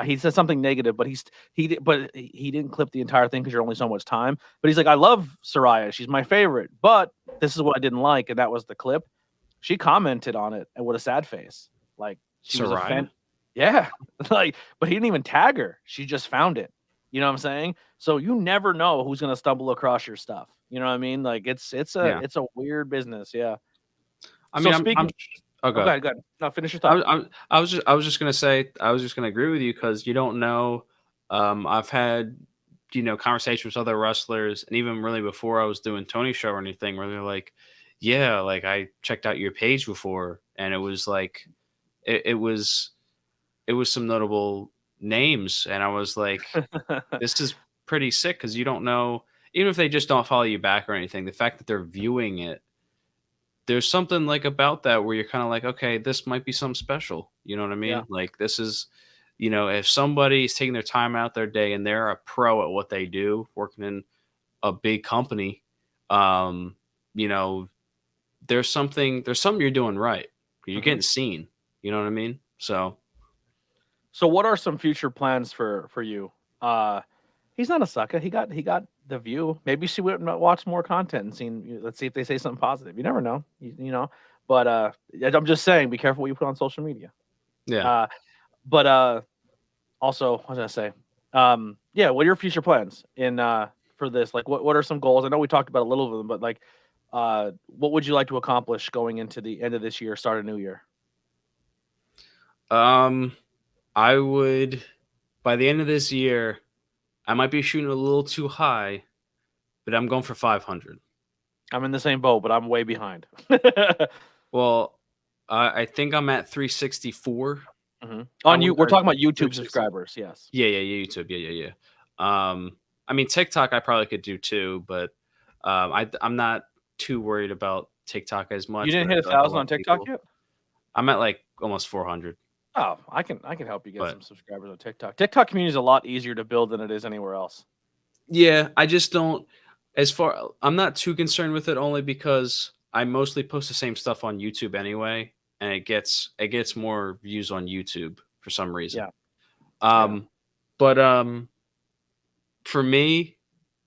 He said something negative, but he didn't clip the entire thing because you're only so much time. But he's like, I love Soraya, she's my favorite, but this is what I didn't like, and that was the clip. She commented on it and with a sad face, like she was a fan. Soraya? Yeah, like, but he didn't even tag her. She just found it. You know what I'm saying? So you never know who's gonna stumble across your stuff. You know what I mean? Like it's Yeah. a weird business. Yeah. I So mean, speaking, oh, oh, go ahead. go ahead. No, finish your I thought. was, I, was- I was just gonna say, I was just gonna agree with you because you don't know. I've had, conversations with other wrestlers, and even really before I was doing Tony's show or anything, where they're like, "Yeah, like I checked out your page before, and it was like, it was, it was some notable names, and I was like, this is pretty sick because you don't know, even if they just don't follow you back or anything, the fact that they're viewing it, there's something like about that where you're kind of like, okay, this might be something special. You know what I Yeah. mean? Like this is, if somebody's taking their time out their day and they're a pro at what they do, working in a big company, um, you know, there's something you're doing right. You're Mhm. getting seen. You know what I mean? So So what are some future plans for you? He's not a sucker. He got the view. Maybe she would watch more content and seen. Let's see if they say something positive. You never know. You know. But I'm just saying, be careful what you put on social media. yeah. Uh, but also, what was I gonna say? Yeah, what are your future plans in for this? Like, what are some goals? I know we talked about a little of them, but like, what would you like to accomplish going into the end of this year, start a new year? Um, I would, by the end of this year, I might be shooting a little too high, but I'm going for 500. I'm in the same boat, but I'm way behind. Well, I think I'm at 364. I On you, want we're or talking about YouTube 360. subscribers. Yes. Yeah, YouTube. Yeah. I mean TikTok I probably could do too, but I'm not too worried about TikTok as You much, didn't but I hit a feel like a thousand lot on of TikTok people. yet? I'm at like almost 400, Oh, I can help you get but some subscribers on TikTok. TikTok community is a lot easier to build than it is anywhere else. yeah, I just don't I'm not too concerned with it only because I mostly post the same stuff on YouTube anyway, and it gets more views on YouTube for some reason. Yeah, yeah. Um, but for me,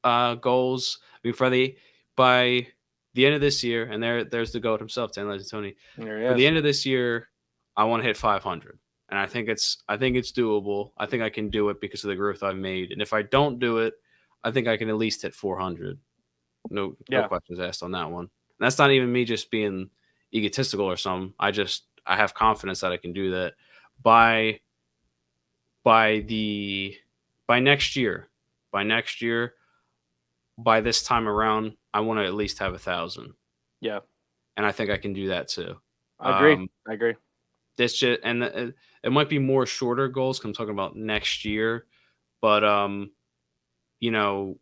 goals. I mean, by the end of this year, and there's the goat himself, Dan Legend Tony. There he For the is. end of this year, I want to hit 500, and I think it's doable. I think I can do it because of the growth I've made. And if I don't do it, I think I can at least hit 400. No Yeah. questions asked on that one. And that's not even me just being egotistical or something. I have confidence that I can do that by by the by next year. By next year, by this time around, I want to at least have 1,000, Yeah. and I think I can do that too. I agree. Um, I agree. this just and it might be more shorter goals. 'Cause I'm talking about next year, but you know,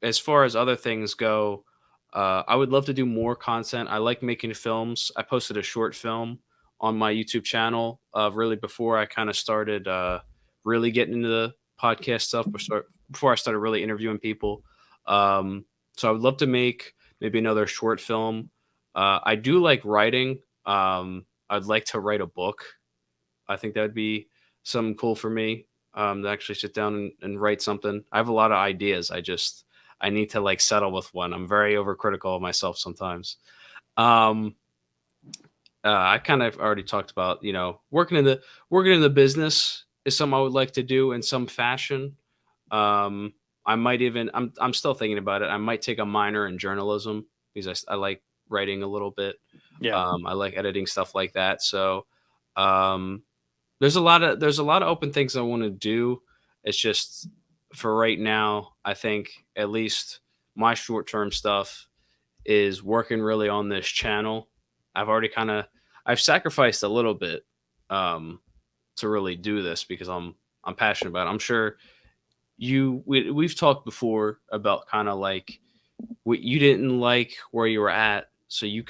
as far as other things go, I would love to do more content. I like making films. I posted a short film on my YouTube channel, really before I kind of started really getting into the podcast stuff, before I started really interviewing people. So I would love to make maybe another short film. I do like writing. I'd like to write a book. I think that would be something cool for me, to actually sit down and write something. I have a lot of ideas. I need to like settle with one. I'm very overcritical of myself sometimes. Um, I kind of already talked about, working in the business is something I would like to do in some fashion. Um, I might even I'm still thinking about it. I might take a minor in journalism because I like writing a little bit. Yeah. I like editing stuff like that. So um, there's a lot of open things I want to do. It's just for right now, I think at least my short term stuff is working really on this channel. I've already kind of I've sacrificed a little bit um, to really do this because I'm passionate about it. I'm sure we've talked before about kind of like what you didn't like where you were at, so you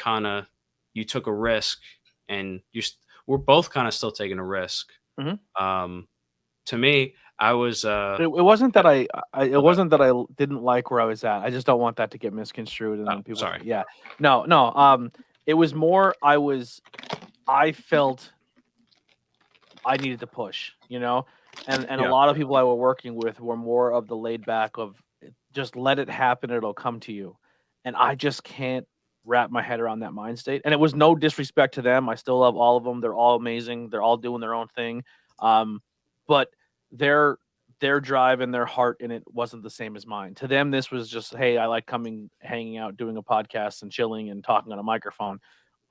took a risk, and we're both kind of still taking a risk. Hmm. Um, to me, I was It wasn't that it okay. wasn't that didn't like where I was at. I just don't want that to get misconstrued, and Oh, then people sorry. think, yeah, no, no. It was more I felt I needed to push, and a Yeah, lot of people I were working with were more of the laid back of just let it happen, it'll come to you, and I just can't wrap my head around that mind state. And it was no disrespect to them. I still love all of them. They're all amazing. They're all doing their own thing. But their their drive and their heart in it wasn't the same as mine. To them, this was just, hey, I like coming, hanging out, doing a podcast, and chilling and talking on a microphone.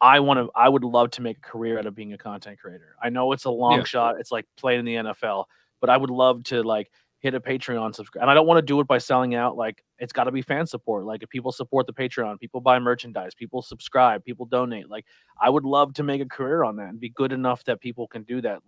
I would love to make a career out of being a content creator. I know it's a long yeah, shot. It's like playing in the NFL, but I would love to like hit a Patreon subscribe. And I don't want to do it by selling out. Like it's got to be fan support. Like if people support the Patreon, people buy merchandise, people subscribe, people donate. Like I would love to make a career on that and be good enough that people can do that,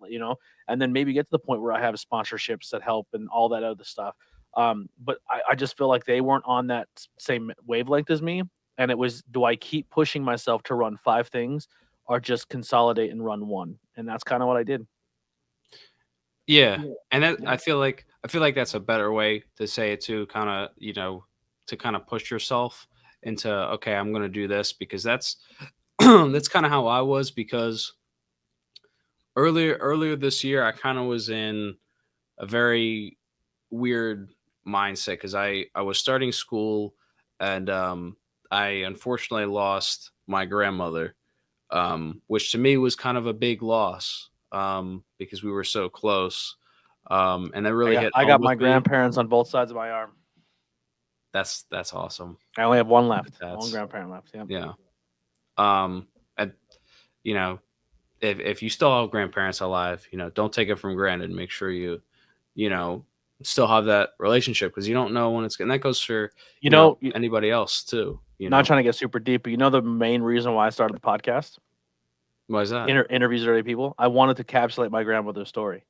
and then maybe get to the point where I have sponsorships that help and all that other stuff. But I just feel like they weren't on that same wavelength as me. And it was, do I keep pushing myself to run 5 things or just consolidate and run one? And that's kind of what I did. yeah. Yeah. And that Yeah. I feel like that's a better way to say it too. Kind of to kind of push yourself into okay, I'm going to do this because that's that's kind of how I was because earlier this year I kind of was in a very weird mindset because I was starting school and I unfortunately lost my grandmother, which to me was kind of a big loss because we were so close, and that I really got hit I home got with my me. grandparents on both sides of my arm. That's awesome. I only have one left. One That's grandparent left. Yeah. yeah. And you know, if you still have grandparents alive, don't take it from granted. Make sure you know still have that relationship because you don't know when it's and that goes for You know, anybody else too. not trying to get super deep, but the main reason why I started the podcast, Why is that? interviews with other people, I wanted to encapsulate my grandmother's story.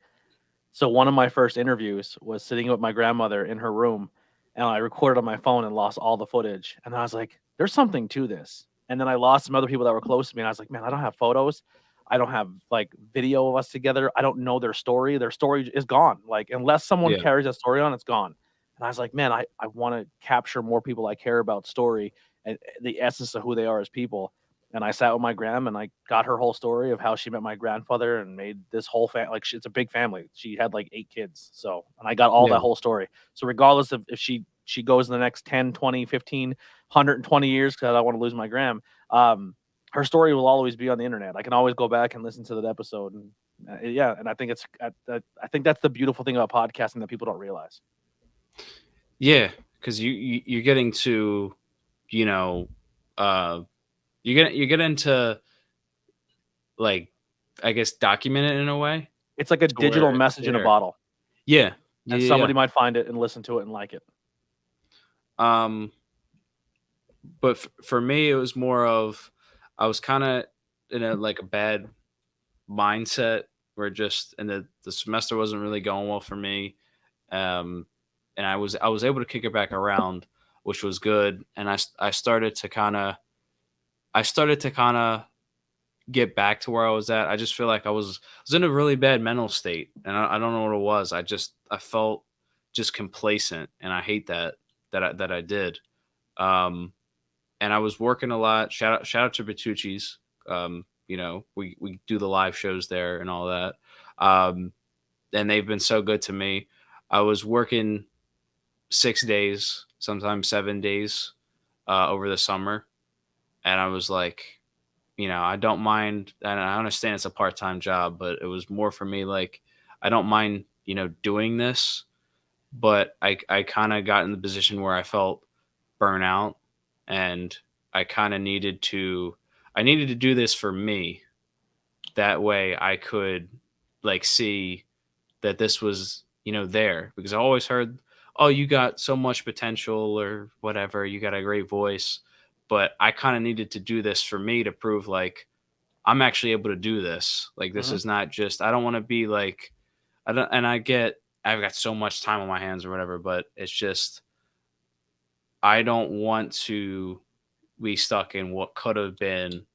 So one of my first interviews was sitting with my grandmother in her room, and I recorded on my phone and lost all the footage. And I was like, "There's something to this." And then I lost some other people that were close to me, and I was like, "Man, I don't have photos. I don't have like video of us together. I don't know their story. Their story is gone. Like unless someone Yeah, carries that story on, it's gone." And I was like, "Man, I want to capture more people I care about story and the essence of who they are as people." And I sat with my gram and I got her whole story of how she met my grandfather and made this whole family. Like it's a big family. She had like 8 kids. So, and I got all yeah, that whole story. So regardless of if she goes in the next 10, 20, 15, 120 years, because I don't want to lose my gram, her story will always be on the internet. I can always go back and listen to that episode. And yeah, and I think I think that's the beautiful thing about podcasting that people don't realize. yeah. Because you're getting to you know uh you get into like I guess document it in a way It's like a to where digital it's message in a there. bottle, Yeah, and yeah, yeah. somebody might find it and listen to it and like it. Um, but for me, it was more of I was kind of in a like a bad mindset where just and the semester wasn't really going well for me. Um, and I was able to kick it back around, which was good. And I started to kind of get back to where I was at. I just feel like I was in a really bad mental state, and I don't know what it was. I felt just complacent, and I hate that I did. Um, and I was working a lot. Shout out to Bertucci's. We do the live shows there and all that. Um, and they've been so good to me. I was working 6 days, sometimes 7 days, over the summer, and I was like, I don't mind, and I understand it's a part time job, but it was more for me like I don't mind, doing this but I kind of got in the position where I felt burnout, and I needed to do this for me. That way I could like see that this was, there, because I always heard, oh, you got so much potential or whatever, you got a great voice. But I kind of needed to do this for me to prove like I'm actually able to do this. Like this Hmm. is not just, I don't want to be like, I don't, and I get, I've got so much time on my hands or whatever, but it's just, I don't want to be stuck in what could have been,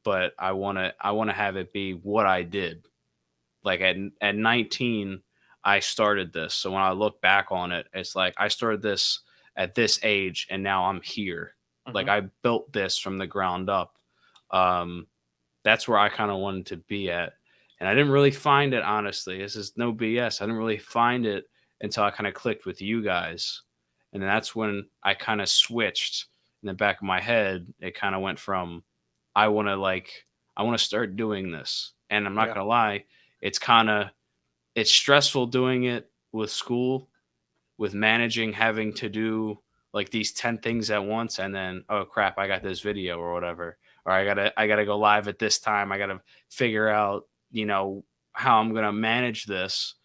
but I want to have it be what I did. Like at 19, I started this. So when I look back on it, it's like I started this at this age and now I'm here. Like Hmm. I built this from the ground up. Um, that's where I kind of wanted to be at. And I didn't really find it, honestly. This is no BS. I didn't really find it until I kind of clicked with you guys. And that's when I kind of switched in the back of my head. It kind of went from, I want to like, I want to start doing this. And I'm not Yeah. going to lie, it's kind of, it's stressful doing it with school, with managing, having to do like these 10 things at once, and then, oh crap, I got this video or whatever, or I gotta go live at this time. I gotta figure out, how I'm gonna manage this.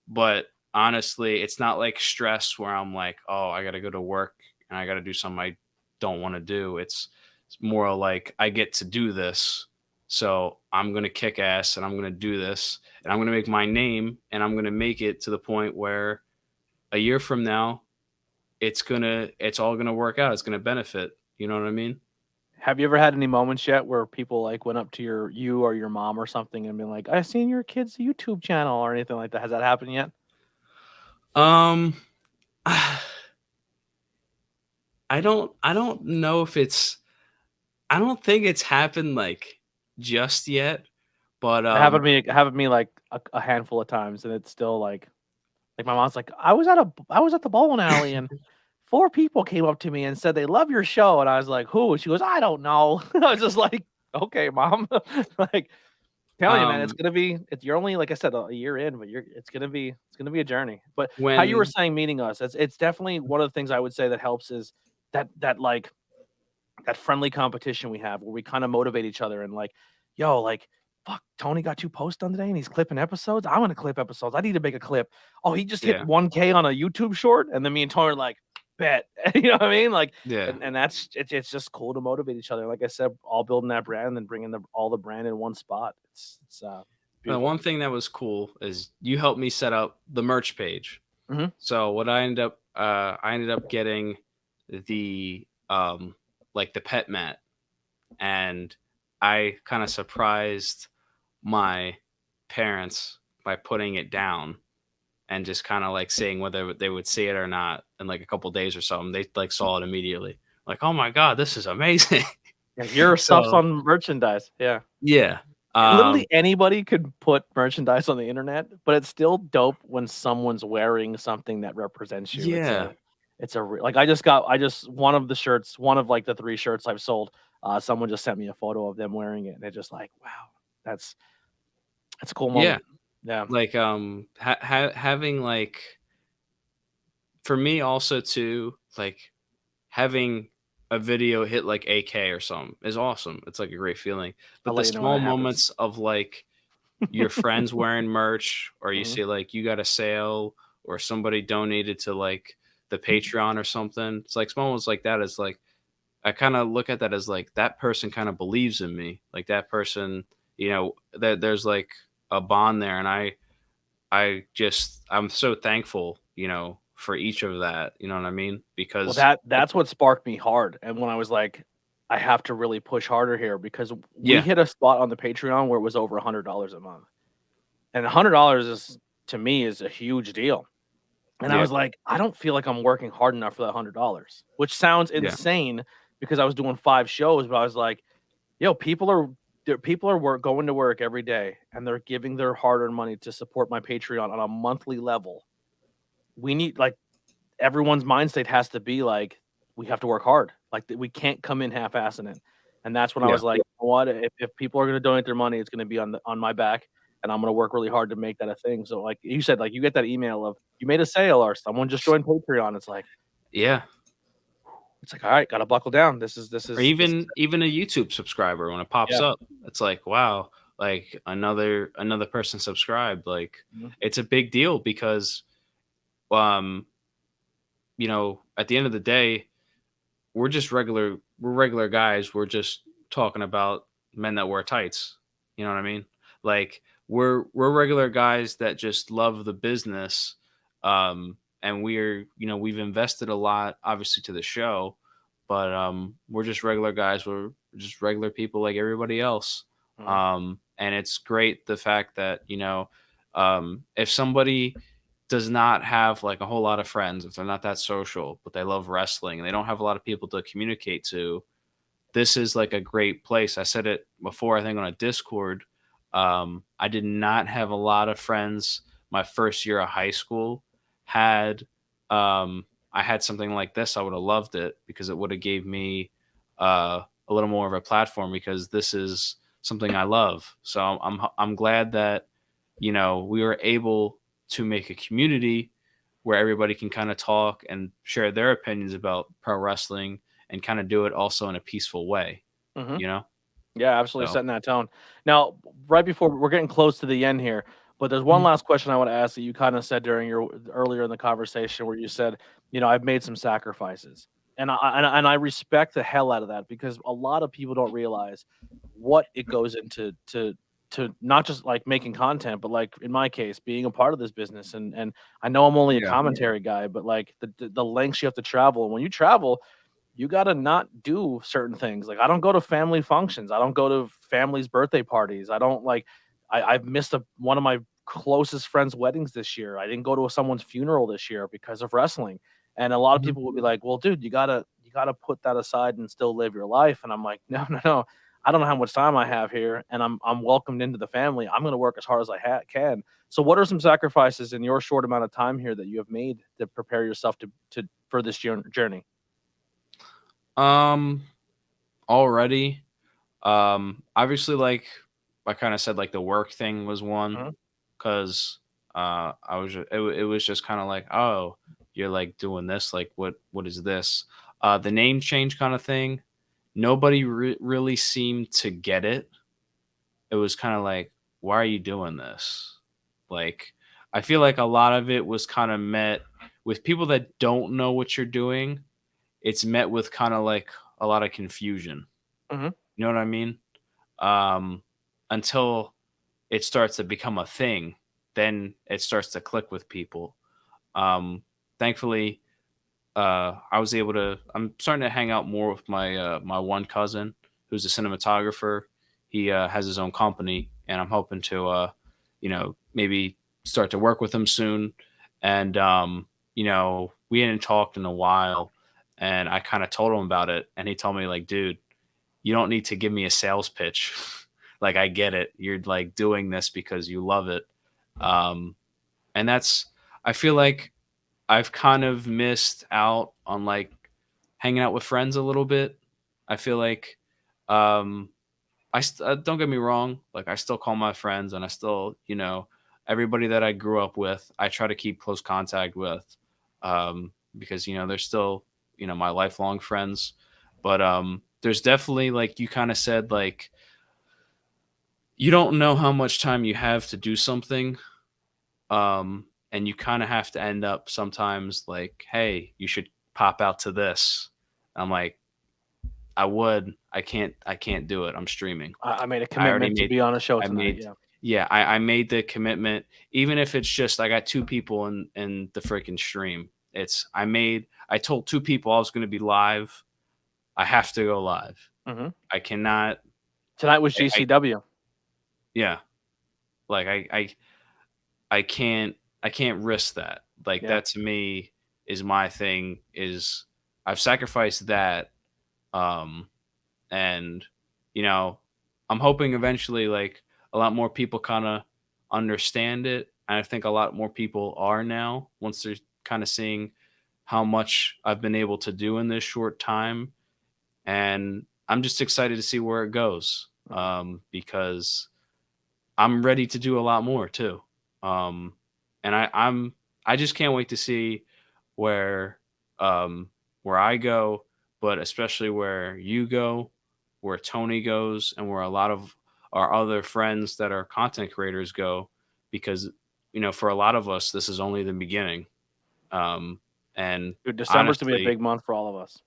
But honestly, it's not like stress where I'm like, oh, I gotta go to work and I gotta do something I don't want to do. It's more like I get to do this. So I'm gonna kick ass and I'm gonna do this and I'm gonna make my name, and I'm gonna make it to the point where a year from now it's all gonna work out. It's gonna benefit. You know what I mean? Have you ever had any moments yet where people like went up to you or your mom or something and been like, "I seen your kid's YouTube channel" or anything like that? Has that happened yet? Um, I don't know if it's I don't think it's happened like just yet, but It happened to me like a handful of times, and it's still like my mom's like, I was at the bowling alley and four people came up to me and said they love your show, and I was like, who? She goes, I don't know. I was just like, okay, mom, like telling you, man, um you're only like I said a year in, but it's gonna be a journey. But how you were when saying meeting us, it's definitely one of the things I would say that helps is that that friendly competition we have where we kind of motivate each other and like, yo, like, fuck, Tony got 2 posts done today and he's clipping episodes. I'm gonna clip episodes. I need to make a clip. Oh, he just hit yeah, 1K on a YouTube short, and then me and Tony are like, bet. You know what I mean? Like, yeah. and that's it's just cool to motivate each other. Like I said, all building that brand and then bringing all the brand in one spot. It's The beautiful. one thing that was cool is you helped me set up the merch page. Hmm. So what I ended up getting the like the pet mat, and I kind of surprised my parents by putting it down and just kind of like seeing whether they would see it or not in like a couple days or something. They like saw it immediately. Like, oh my god, this is amazing. Yeah, your stuff's So on merchandise. Yeah. yeah. Literally Um anybody could put merchandise on the internet, but it's still dope when someone's wearing something that represents you. yeah. Like I just one of like the 3 shirts I've sold, someone just sent me a photo of them wearing it, and it's just like, wow, that's that's a cool Yeah. moment. Yeah. Like having like, for me also too, like having a video hit like AK or something is awesome. It's like a great feeling. I'll But the let you know when small it happens. moments of like your friends wearing merch, or you Mhm. see like you got a sale, or somebody donated to like the Patreon or something. It's like small ones like that is like, I kind of look at that as like that person kind of believes in me. Like that person, that there's like a bond there, and I'm so thankful, for each of that. You know what I mean? Well, Because that's what sparked me hard, and when I was like, I have to really push harder here because we yeah, hit a spot on the Patreon where it was over $100 a month, and $100 is to me is a huge deal. And I yeah, was like, I don't feel like I'm working hard enough for that $100, which sounds yeah, insane because I was doing 5 shows, but I was like, yo, people are going to work every day and they're giving their hard-earned money to support my Patreon on a monthly level. We need like everyone's mind state has to be like we have to work hard. Like we can't come in half-assing it. And that's when I yeah, was like, you know what? If people are going to donate their money, it's going to be on my back. and I'm gonna work really hard to make that a thing. So like you said, like you get that email of you made a sale or someone just joined Patreon. Yeah. It's like all right, gotta buckle down. Or This is even a YouTube subscriber when it pops yeah. up, it's like, wow, like another person subscribed. Like Mhm, it's a big deal because um at the end of the day, we're regular guys. We're just talking about men that wear tights. You know what I mean? Like we're regular guys that just love the business. And we've invested a lot obviously to the show, but we're just regular guys. We're just regular people like everybody else. mhm, And it's great the fact that, if somebody does not have like a whole lot of friends, if they're not that social, but they love wrestling and they don't have a lot of people to communicate to, this is like a great place. I said it before, I think on a Discord. I did not have a lot of friends my first year of high school. Had I had something like this, I would have loved it because it would have gave me a little more of a platform because this is something I love. So I'm glad that we were able to make a community where everybody can kind of talk and share their opinions about pro wrestling and kind of do it also in a peaceful way, mhm. you know? Yeah, absolutely So, setting that tone. Now, right before we're getting close to the end here, but there's one Mhm. last question I want to ask that you kind of said during your earlier in the conversation where you said, I've made some sacrifices. And I respect the hell out of that because a lot of people don't realize what it goes into to not just like making content, but like in my case, being a part of this business. And I know I'm only a yeah. commentary guy, but like the lengths you have to travel. And when you travel, you gotta not do certain things. Like, I don't go to family functions. I don't go to family's birthday parties. I don't like I've missed one of my closest friends' weddings this year. I didn't go to someone's funeral this year because of wrestling. And a lot of Mhm. people will be like, "Well, dude, you gotta put that aside and still live your life." And I'm like, "No, no, no. I don't know how much time I have here, and I'm welcomed into the family. I'm gonna work as hard as I can." So, what are some sacrifices in your short amount of time here that you have made to prepare yourself to for this journey? Um, Already, obviously, like I kind of said, like the work thing was one Mhm, because it was just kind of like, oh, you're like doing this, like what is this? The name change kind of thing. Nobody really seemed to get it. It was kind of like, why are you doing this? Like, I feel like a lot of it was kind of met with people that don't know what you're doing. It's met with kind of like a lot of confusion. mhm. You know what I mean? Um, until it starts to become a thing, then it starts to click with people. Thankfully, I was able to. I'm starting to hang out more with my one cousin, who's a cinematographer. He has his own company, and I'm hoping to, maybe start to work with him soon. And we hadn't talked in a while, and I kind of told him about it, and he told me like, dude, you don't need to give me a sales pitch. Like I get it. You're like doing this because you love it. Um, and that's I feel like I've kind of missed out on like hanging out with friends a little bit. I feel like um don't get me wrong, like I still call my friends and I still, everybody that I grew up with, I try to keep close contact with because they're still, my lifelong friends. But there's definitely like you kind of said like you don't know how much time you have to do something, and you kind of have to end up sometimes like, hey, you should pop out to this. I'm like, I can't do it. I'm streaming. I made a I already commitment to be on a show I tonight, made yeah. yeah, I made the commitment. Even if it's just I got two people in the freaking stream. I told two people I was gonna be live. I have to go live. Mhm. I cannot Tonight was I GCW. yeah. Like I can't risk that. Like Yeah. that to me is my thing is I've sacrificed that. Um and you know, I'm hoping eventually like a lot more people kind of understand it. And I think a lot more people are now once they're kind of seeing how much I've been able to do in this short time. And I'm just excited to see where it goes. Mhm. Because I'm ready to do a lot more too. And I just can't wait to see where where I go, but especially where you go, where Tony goes, and where a lot of our other friends that are content creators go, because for a lot of us this is only the beginning. Um, and Dude, December's gonna be a honestly, big month for all of us.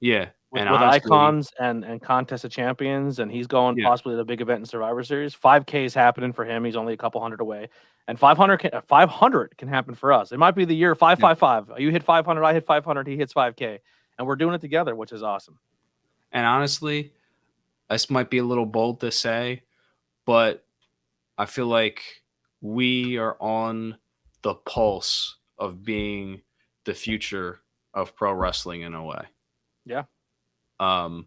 yeah, With and with honestly, icons and contest of champions, and he's going yeah, possibly to the big event in Survivor Series. 5K is happening for him. He's only a couple hundred away, and 500 can happen for us. It might be the year yeah. 555. You hit 500, I hit 500, he hits 5K, and we're doing it together, which is awesome. And honestly, this might be a little bold to say, but I feel like we are on the pulse of being the future of pro wrestling in a way. Yeah, Um,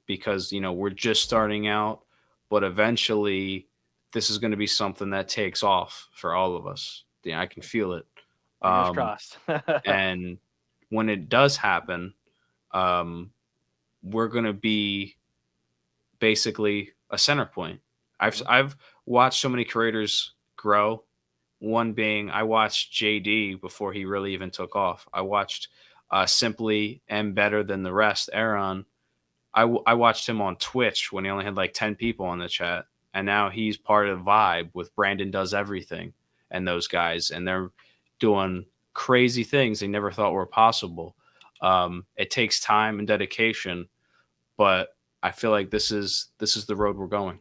because we're just starting out, but eventually this is going to be something that takes off for all of us. Yeah, I can feel it. fingers Um, crossed. and when it does happen, um, we're going to be basically a center point. I've watched so many creators grow. One being I watched JD before he really even took off. I watched Simply and Better Than the Rest, Aaron. I watched him on Twitch when he only had like 10 people on the chat. And now he's part of Vibe with Brandon Does Everything and those guys. And they're doing crazy things they never thought were possible. It takes time and dedication, but I feel like this is the road we're going.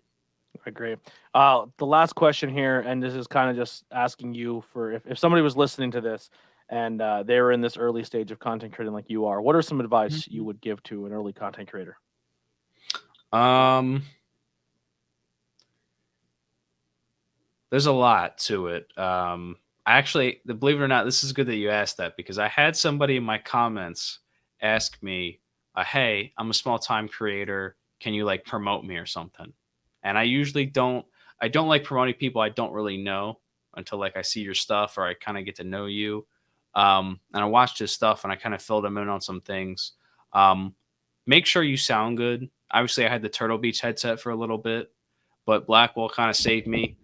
I agree. The last question here, and this is kind of just asking you for if somebody was listening to this and they were in this early stage of content creating like you are, what are some advice you would give to an early content creator? There's a lot to it. I actually, believe it or not, this is good that you asked that, because I had somebody in my comments ask me, "Hey, I'm a small time creator. Can you like promote me or something?" And I usually don't. I don't like promoting people I don't really know until like I see your stuff or I kind of get to know you. And I watched his stuff and I kind of filled him in on some things. Um, Make sure you sound good. Obviously, I had the Turtle Beach headset for a little bit, but Blackwell kind of saved me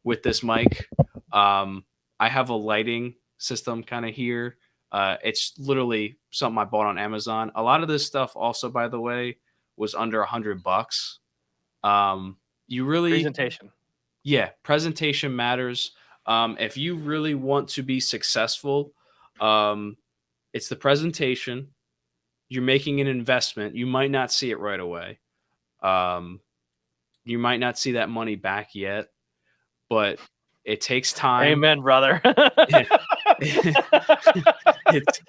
with this mic. I have a lighting system kind of here. It's literally something I bought on Amazon. A lot of this stuff, also, by the way, was under $100. You really, Presentation. yeah, presentation matters. If you really want to be successful, it's the presentation. You're making an investment. You might not see it right away. Um, you might not see that money back yet, but it takes time. Amen, brother. it's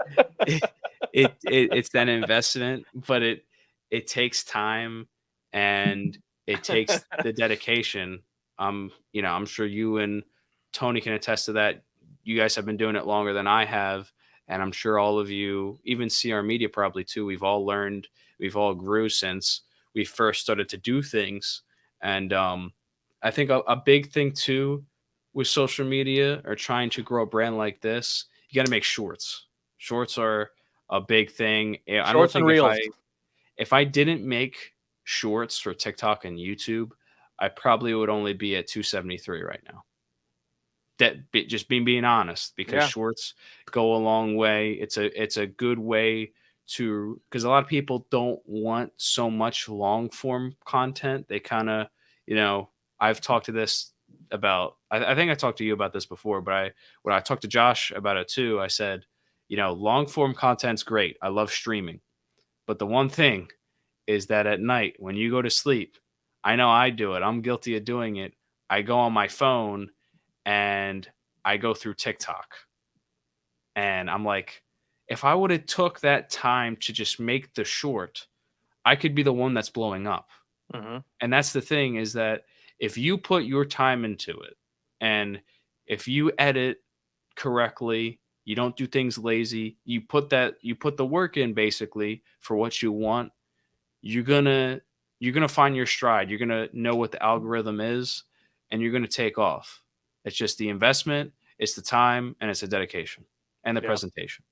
it's that investment, but it takes time and it takes the dedication. I'm sure you and Tony can attest to that. You guys have been doing it longer than I have, and I'm sure all of you, even CR Media probably too, we've all learned, we've all grew since we first started to do things. And I think a big thing too with social media or trying to grow a brand like this, you got to make shorts. Shorts are a big thing. I don't Shorts and think reels. if I didn't make shorts for TikTok and YouTube, I probably would only be at 273 right now. Just being honest, because Yeah. shorts go a long way. It's a good way to, because a lot of people don't want so much long form content. They kind of, I've talked to this about. I think I talked to you about this before, but when I talked to Josh about it too, I said, long form content's great. I love streaming, but the one thing is that at night when you go to sleep, I know I do it. I'm guilty of doing it. I go on my phone and I go through TikTok. And I'm like, if I would have took that time to just make the short, I could be the one that's blowing up. Mm-hmm. And that's the thing, is that if you put your time into it and if you edit correctly, you don't do things lazy, you put the work in basically for what you want, you're gonna find your stride. You're gonna know what the algorithm is, and you're gonna take off. It's just the investment, it's the time, and it's the dedication and the Yeah, presentation.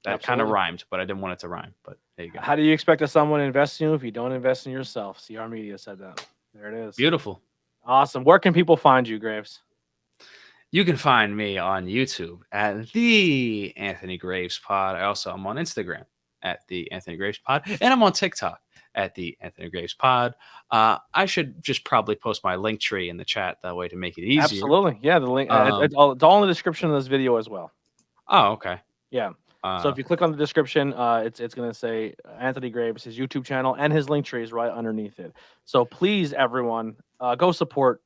That kind of absolutely. rhymed, but I didn't want it to rhyme. But there you go. How do you expect someone to invest in you if you don't invest in yourself? CR Media said that. There it is. Beautiful. Awesome. Where can people find you, Graves? You can find me on YouTube at the Anthony Graves Pod. I also am on Instagram at the Anthony Graves Pod, and I'm on TikTok at the Anthony Graves Pod. I should just probably post my link tree in the chat that way to make it easier. Absolutely. Yeah, the link it's all in the description of this video as well. Oh, okay. Yeah. So if you click on the description, it's going to say Anthony Graves, his YouTube channel, and his link tree is right underneath it. So please, everyone, go support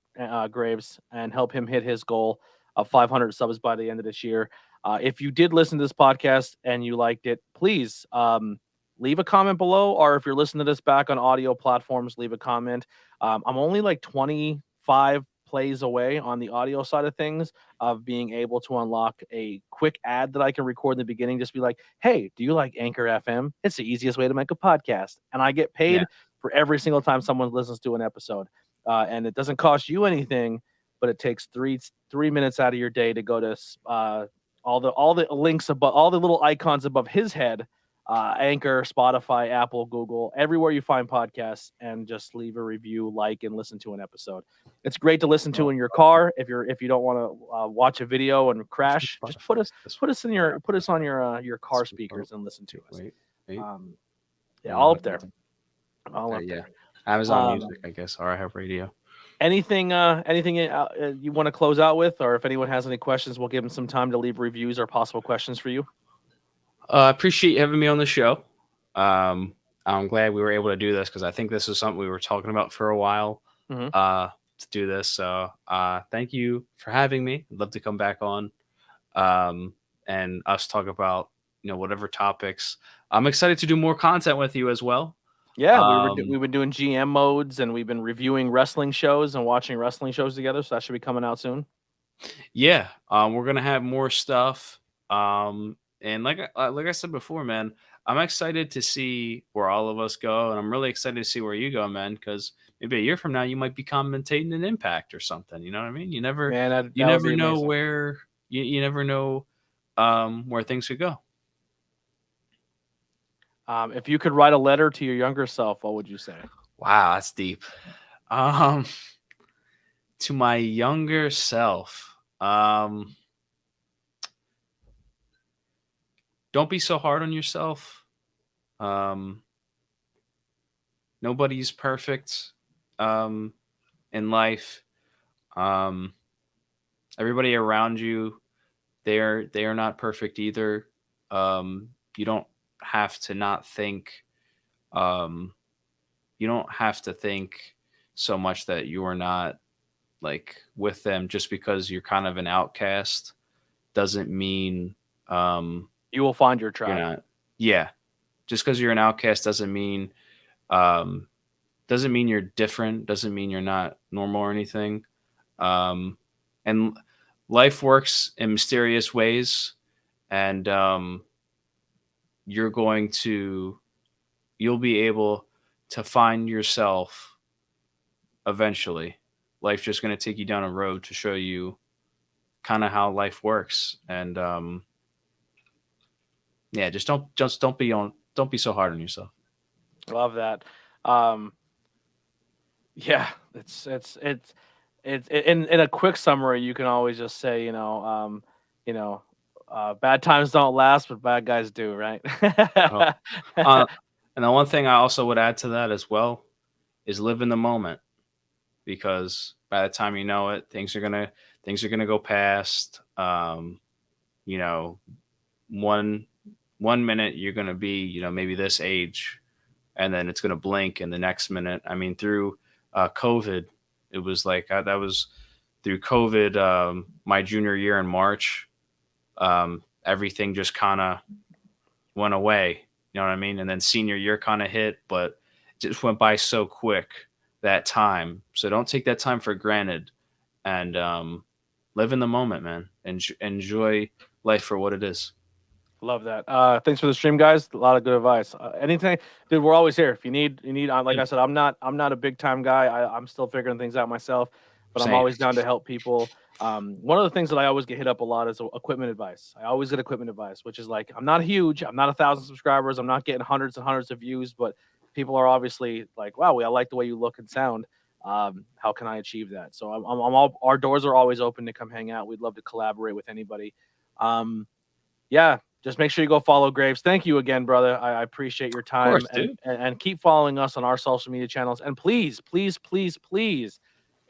Graves and help him hit his goal of 500 subs by the end of this year. If you did listen to this podcast and you liked it, please leave a comment below, or if you're listening to this back on audio platforms, leave a comment. I'm only like 25 plays away on the audio side of things of being able to unlock a quick ad that I can record in the beginning. Just be like, hey, do you like Anchor FM? It's the easiest way to make a podcast. And I get paid for every single time someone listens to an episode. And it doesn't cost you anything, but it takes three minutes out of your day to go to all the links above, all the little icons above his head, Anchor, Spotify, Apple, Google, everywhere you find podcasts, and just leave a review, like, and listen to an episode. It's great to listen to in your car. If you don't want to watch a video and crash, just put us on your car speakers and listen to us. Wait. All up there. All up there. Amazon Music, I guess, or I have radio. Anything you want to close out with, or if anyone has any questions, we'll give them some time to leave reviews or possible questions for you. I appreciate you having me on the show. I'm glad we were able to do this because I think this is something we were talking about for a while to do this. So thank you for having me. I'd love to come back on and us talk about whatever topics. I'm excited to do more content with you as well. Yeah, we've been doing GM modes, and we've been reviewing wrestling shows and watching wrestling shows together. So that should be coming out soon. Yeah, we're gonna have more stuff. And like I said before, man, I'm excited to see where all of us go, and I'm really excited to see where you go, man. Because maybe a year from now, you might be commentating an Impact or something. You know what I mean? You never know where you never know where things could go. If you could write a letter to your younger self, what would you say? Wow, that's deep. To my younger self, don't be so hard on yourself. Nobody's perfect in life. Everybody around you, they are not perfect either. You don't have to not think. You don't have to think so much that you are not like with them just because you're kind of an outcast. Doesn't mean you will find your tribe. You're not. Yeah. Just because you're an outcast doesn't mean you're different. Doesn't mean you're not normal or anything. And life works in mysterious ways, and you'll be able to find yourself eventually. Life's just going to take you down a road to show you kind of how life works. And yeah, just don't be so hard on yourself. Love that. Yeah, it's in a quick summary, you can always just say, bad times don't last, but bad guys do, right? And the one thing I also would add to that as well is live in the moment, because by the time you know it, things are gonna go past. One minute you're gonna be, maybe this age, and then it's gonna blink in the next minute. I mean, through COVID, it was like that was through COVID. My junior year in March, everything just kind of went away. You know what I mean? And then senior year kind of hit, but it just went by so quick that time. So don't take that time for granted, and live in the moment, man. Enjoy life for what it is. Love that. Thanks for the stream, guys. A lot of good advice. Anything, dude, we're always here. If you need, like I said, I'm not a big time guy. I'm still figuring things out myself, but I'm always down to help people. One of the things that I always get hit up a lot is equipment advice. I always get equipment advice, which is like, I'm not huge. I'm not 1,000 subscribers. I'm not getting hundreds and hundreds of views, but people are obviously like, wow, I like the way you look and sound. how can I achieve that? So I'm all, our doors are always open to come hang out. We'd love to collaborate with anybody. Yeah, just make sure you go follow Graves. Thank you again, brother. I appreciate your Of course, time, dude. and keep following us on our social media channels. And please, please, please, please,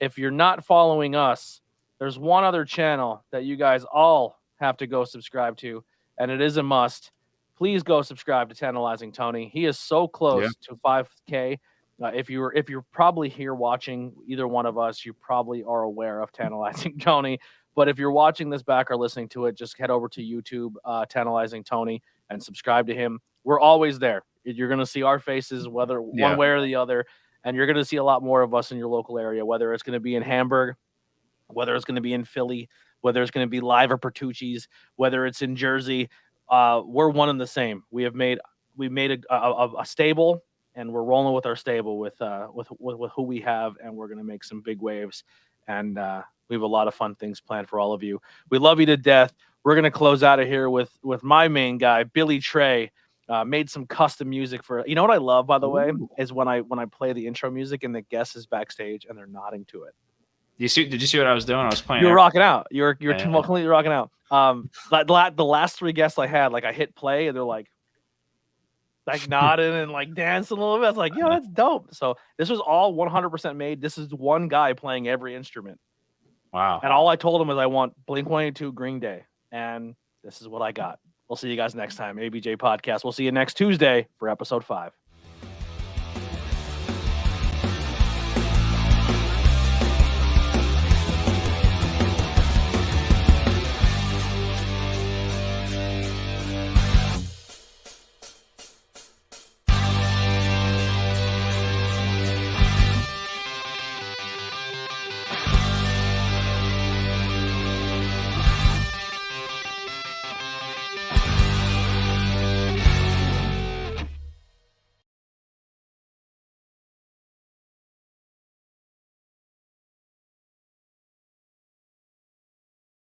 if you're not following us, there's one other channel that you guys all have to go subscribe to, and it is a must. Please go subscribe to Tantalizing Tony. He is so Yeah. close to 5K. If you're probably here watching either one of us, you probably are aware of Tantalizing Tony. But if you're watching this back or listening to it, just head over to YouTube, Tantalizing Tony, and subscribe to him. We're always there. You're going to see our faces, whether one way or the other, and you're going to see a lot more of us in your local area, whether it's going to be in Hamburg, whether it's going to be in Philly, whether it's going to be live or Pertucci's, whether it's in Jersey. We're one and the same. We made a stable, and we're rolling with our stable with who we have, and we're going to make some big waves. And we have a lot of fun things planned for all of you. We love you to death. We're going to close out of here with my main guy, Billy Trey. Made some custom music for, you know what I love, by the way, is when I play the intro music and the guest is backstage and they're nodding to it. Did you see what I was doing? I was playing. You were rocking out. You're completely rocking out. The last three guests I had, like I hit play and they're like nodding and like dancing a little bit. It's like, yo, that's dope. So this was all 100% made. This is one guy playing every instrument. Wow. And all I told him is I want Blink-182, Green Day, and this is what I got. We'll see you guys next time. ABJ Podcast. We'll see you next Tuesday for episode 5.